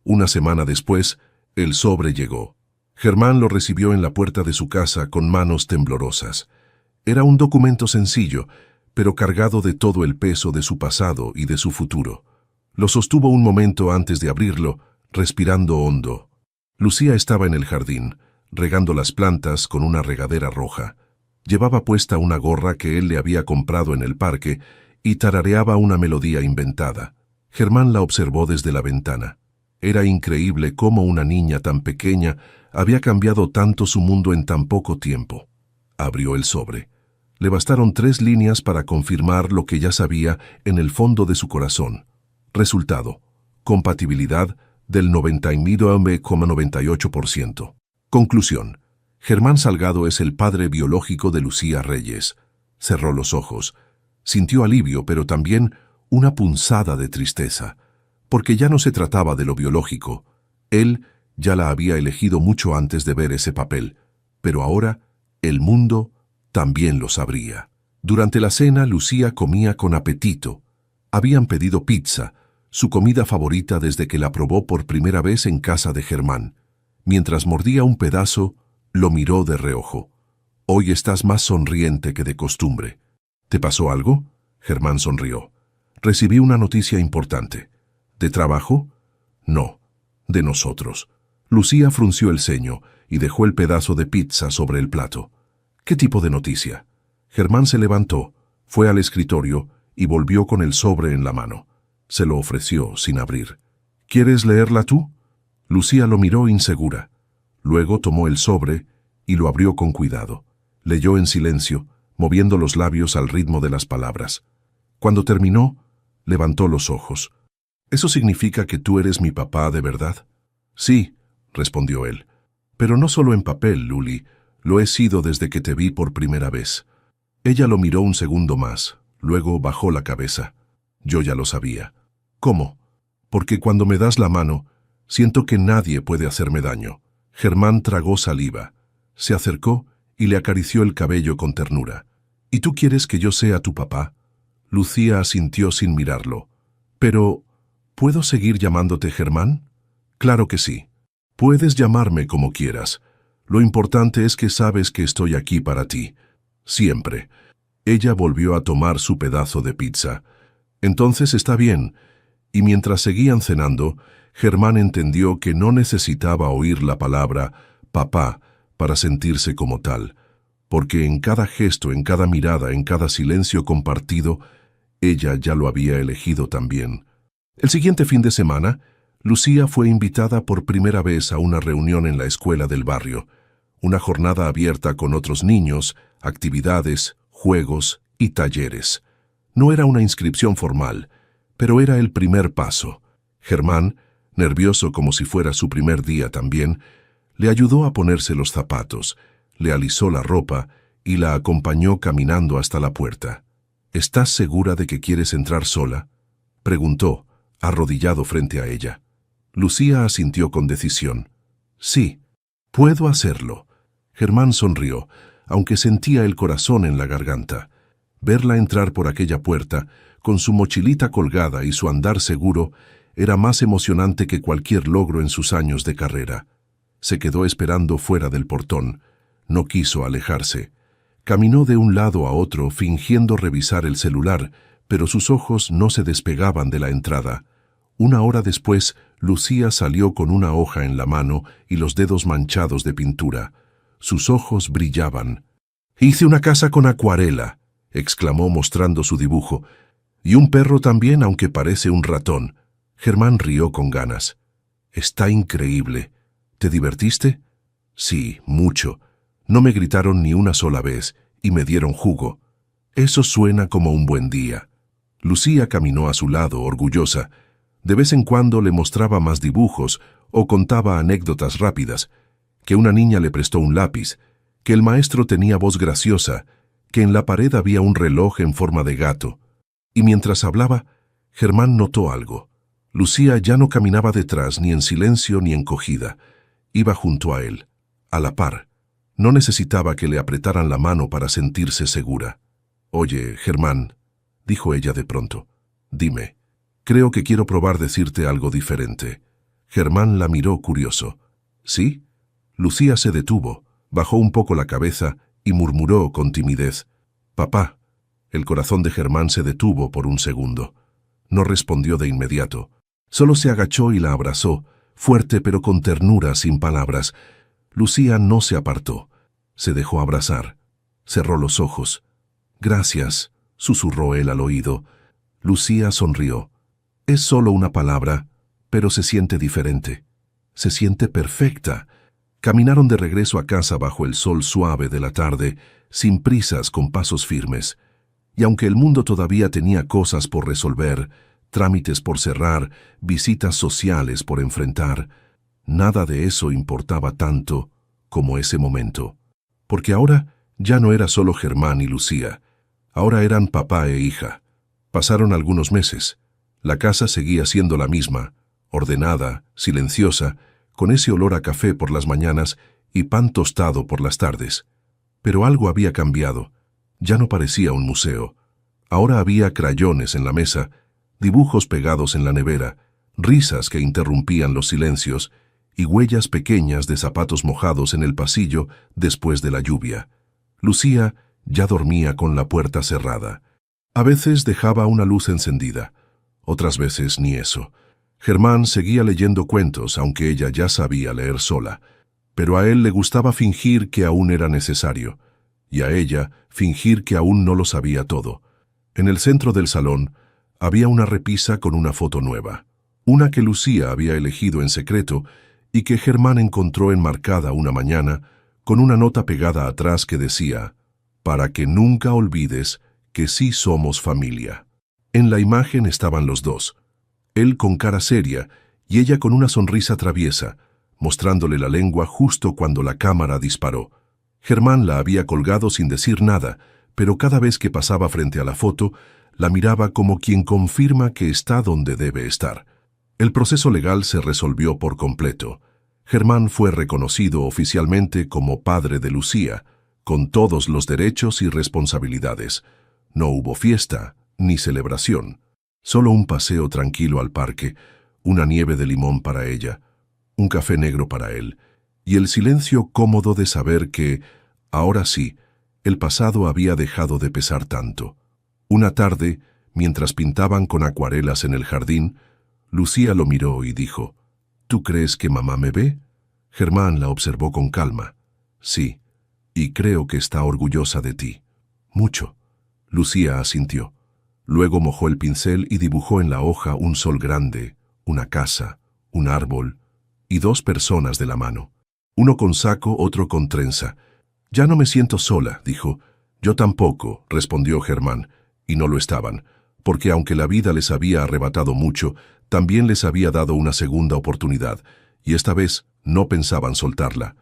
Una semana después, el sobre llegó. Germán lo recibió en la puerta de su casa con manos temblorosas. Era un documento sencillo, pero cargado de todo el peso de su pasado y de su futuro. Lo sostuvo un momento antes de abrirlo, respirando hondo. Lucía estaba en el jardín, regando las plantas con una regadera roja. Llevaba puesta una gorra que él le había comprado en el parque y tarareaba una melodía inventada. Germán la observó desde la ventana. Era increíble cómo una niña tan pequeña había cambiado tanto su mundo en tan poco tiempo. Abrió el sobre. Le bastaron 3 líneas para confirmar lo que ya sabía en el fondo de su corazón. Resultado: compatibilidad del 99,98%. Conclusión: Germán Salgado es el padre biológico de Lucía Reyes. Cerró los ojos. Sintió alivio, pero también una punzada de tristeza, porque ya no se trataba de lo biológico. Él ya la había elegido mucho antes de ver ese papel, pero ahora el mundo también lo sabría. Durante la cena, Lucía comía con apetito. Habían pedido pizza, su comida favorita desde que la probó por primera vez en casa de Germán. Mientras mordía un pedazo, lo miró de reojo. Hoy estás más sonriente que de costumbre. ¿Te pasó algo? Germán sonrió. Recibí una noticia importante. ¿De trabajo? No, de nosotros. Lucía frunció el ceño y dejó el pedazo de pizza sobre el plato. ¿Qué tipo de noticia? Germán se levantó, fue al escritorio y volvió con el sobre en la mano. Se lo ofreció sin abrir. ¿Quieres leerla tú? Lucía lo miró insegura. Luego tomó el sobre y lo abrió con cuidado. Leyó en silencio, moviendo los labios al ritmo de las palabras. Cuando terminó, levantó los ojos. ¿Eso significa que tú eres mi papá de verdad? Sí, respondió él. Pero no solo en papel, Luli, lo he sido desde que te vi por primera vez. Ella lo miró un segundo más, luego bajó la cabeza. Yo ya lo sabía. ¿Cómo? Porque cuando me das la mano, siento que nadie puede hacerme daño. Germán tragó saliva. Se acercó y le acarició el cabello con ternura. ¿Y tú quieres que yo sea tu papá? Lucía asintió sin mirarlo. Pero, ¿puedo seguir llamándote Germán? Claro que sí. Puedes llamarme como quieras. Lo importante es que sabes que estoy aquí para ti. Siempre. Ella volvió a tomar su pedazo de pizza. Entonces está bien. Y mientras seguían cenando, Germán entendió que no necesitaba oír la palabra papá para sentirse como tal, porque en cada gesto, en cada mirada, en cada silencio compartido, ella ya lo había elegido también. El siguiente fin de semana, Lucía fue invitada por primera vez a una reunión en la escuela del barrio, una jornada abierta con otros niños, actividades, juegos y talleres. No era una inscripción formal, pero era el primer paso. Germán, nervioso como si fuera su primer día también, le ayudó a ponerse los zapatos, le alisó la ropa y la acompañó caminando hasta la puerta. ¿Estás segura de que quieres entrar sola?, preguntó, arrodillado frente a ella. Lucía asintió con decisión. Sí, puedo hacerlo. Germán sonrió, aunque sentía el corazón en la garganta. Verla entrar por aquella puerta, con su mochilita colgada y su andar seguro, era más emocionante que cualquier logro en sus años de carrera. Se quedó esperando fuera del portón. No quiso alejarse. Caminó de un lado a otro fingiendo revisar el celular, pero sus ojos no se despegaban de la entrada. Una hora después, Lucía salió con una hoja en la mano y los dedos manchados de pintura. Sus ojos brillaban. «Hice una casa con acuarela», exclamó mostrando su dibujo. «Y un perro también, aunque parece un ratón». Germán rió con ganas. «Está increíble. ¿Te divertiste?» «Sí, mucho. No me gritaron ni una sola vez y me dieron jugo. Eso suena como un buen día». Lucía caminó a su lado, orgullosa. De vez en cuando le mostraba más dibujos o contaba anécdotas rápidas, que una niña le prestó un lápiz, que el maestro tenía voz graciosa, que en la pared había un reloj en forma de gato. Y mientras hablaba, Germán notó algo. Lucía ya no caminaba detrás, ni en silencio ni encogida. Iba junto a él, a la par. No necesitaba que le apretaran la mano para sentirse segura. «Oye, Germán», dijo ella de pronto, «dime, creo que quiero probar decirte algo diferente». Germán la miró curioso. «¿Sí?» Lucía se detuvo, bajó un poco la cabeza y murmuró con timidez. «Papá». El corazón de Germán se detuvo por un segundo. No respondió de inmediato. Solo se agachó y la abrazó, fuerte pero con ternura, sin palabras. Lucía no se apartó. Se dejó abrazar. Cerró los ojos. «Gracias», susurró él al oído. Lucía sonrió. «Es solo una palabra, pero se siente diferente. Se siente perfecta». Caminaron de regreso a casa bajo el sol suave de la tarde, sin prisas, con pasos firmes. Y aunque el mundo todavía tenía cosas por resolver, trámites por cerrar, visitas sociales por enfrentar, nada de eso importaba tanto como ese momento. Porque ahora ya no era solo Germán y Lucía. Ahora eran papá e hija. Pasaron algunos meses. La casa seguía siendo la misma, ordenada, silenciosa, con ese olor a café por las mañanas y pan tostado por las tardes. Pero algo había cambiado. Ya no parecía un museo. Ahora había crayones en la mesa, dibujos pegados en la nevera, risas que interrumpían los silencios y huellas pequeñas de zapatos mojados en el pasillo después de la lluvia. Lucía ya dormía con la puerta cerrada. A veces dejaba una luz encendida, otras veces ni eso. Germán seguía leyendo cuentos, aunque ella ya sabía leer sola, pero a él le gustaba fingir que aún era necesario, y a ella fingir que aún no lo sabía todo. En el centro del salón había una repisa con una foto nueva, una que Lucía había elegido en secreto y que Germán encontró enmarcada una mañana con una nota pegada atrás que decía: «Para que nunca olvides que sí somos familia». En la imagen estaban los dos, él con cara seria y ella con una sonrisa traviesa, mostrándole la lengua justo cuando la cámara disparó. Germán la había colgado sin decir nada, pero cada vez que pasaba frente a la foto, la miraba como quien confirma que está donde debe estar. El proceso legal se resolvió por completo. Germán fue reconocido oficialmente como padre de Lucía, con todos los derechos y responsabilidades. No hubo fiesta ni celebración, solo un paseo tranquilo al parque, una nieve de limón para ella, un café negro para él, y el silencio cómodo de saber que, ahora sí, el pasado había dejado de pesar tanto. Una tarde, mientras pintaban con acuarelas en el jardín, Lucía lo miró y dijo: «¿Tú crees que mamá me ve?» Germán la observó con calma. «Sí, y creo que está orgullosa de ti. Mucho». Lucía asintió. Luego mojó el pincel y dibujó en la hoja un sol grande, una casa, un árbol y dos personas de la mano. Uno con saco, otro con trenza. «Ya no me siento sola», dijo. «Yo tampoco», respondió Germán, y no lo estaban, porque aunque la vida les había arrebatado mucho, también les había dado una segunda oportunidad, y esta vez no pensaban soltarla.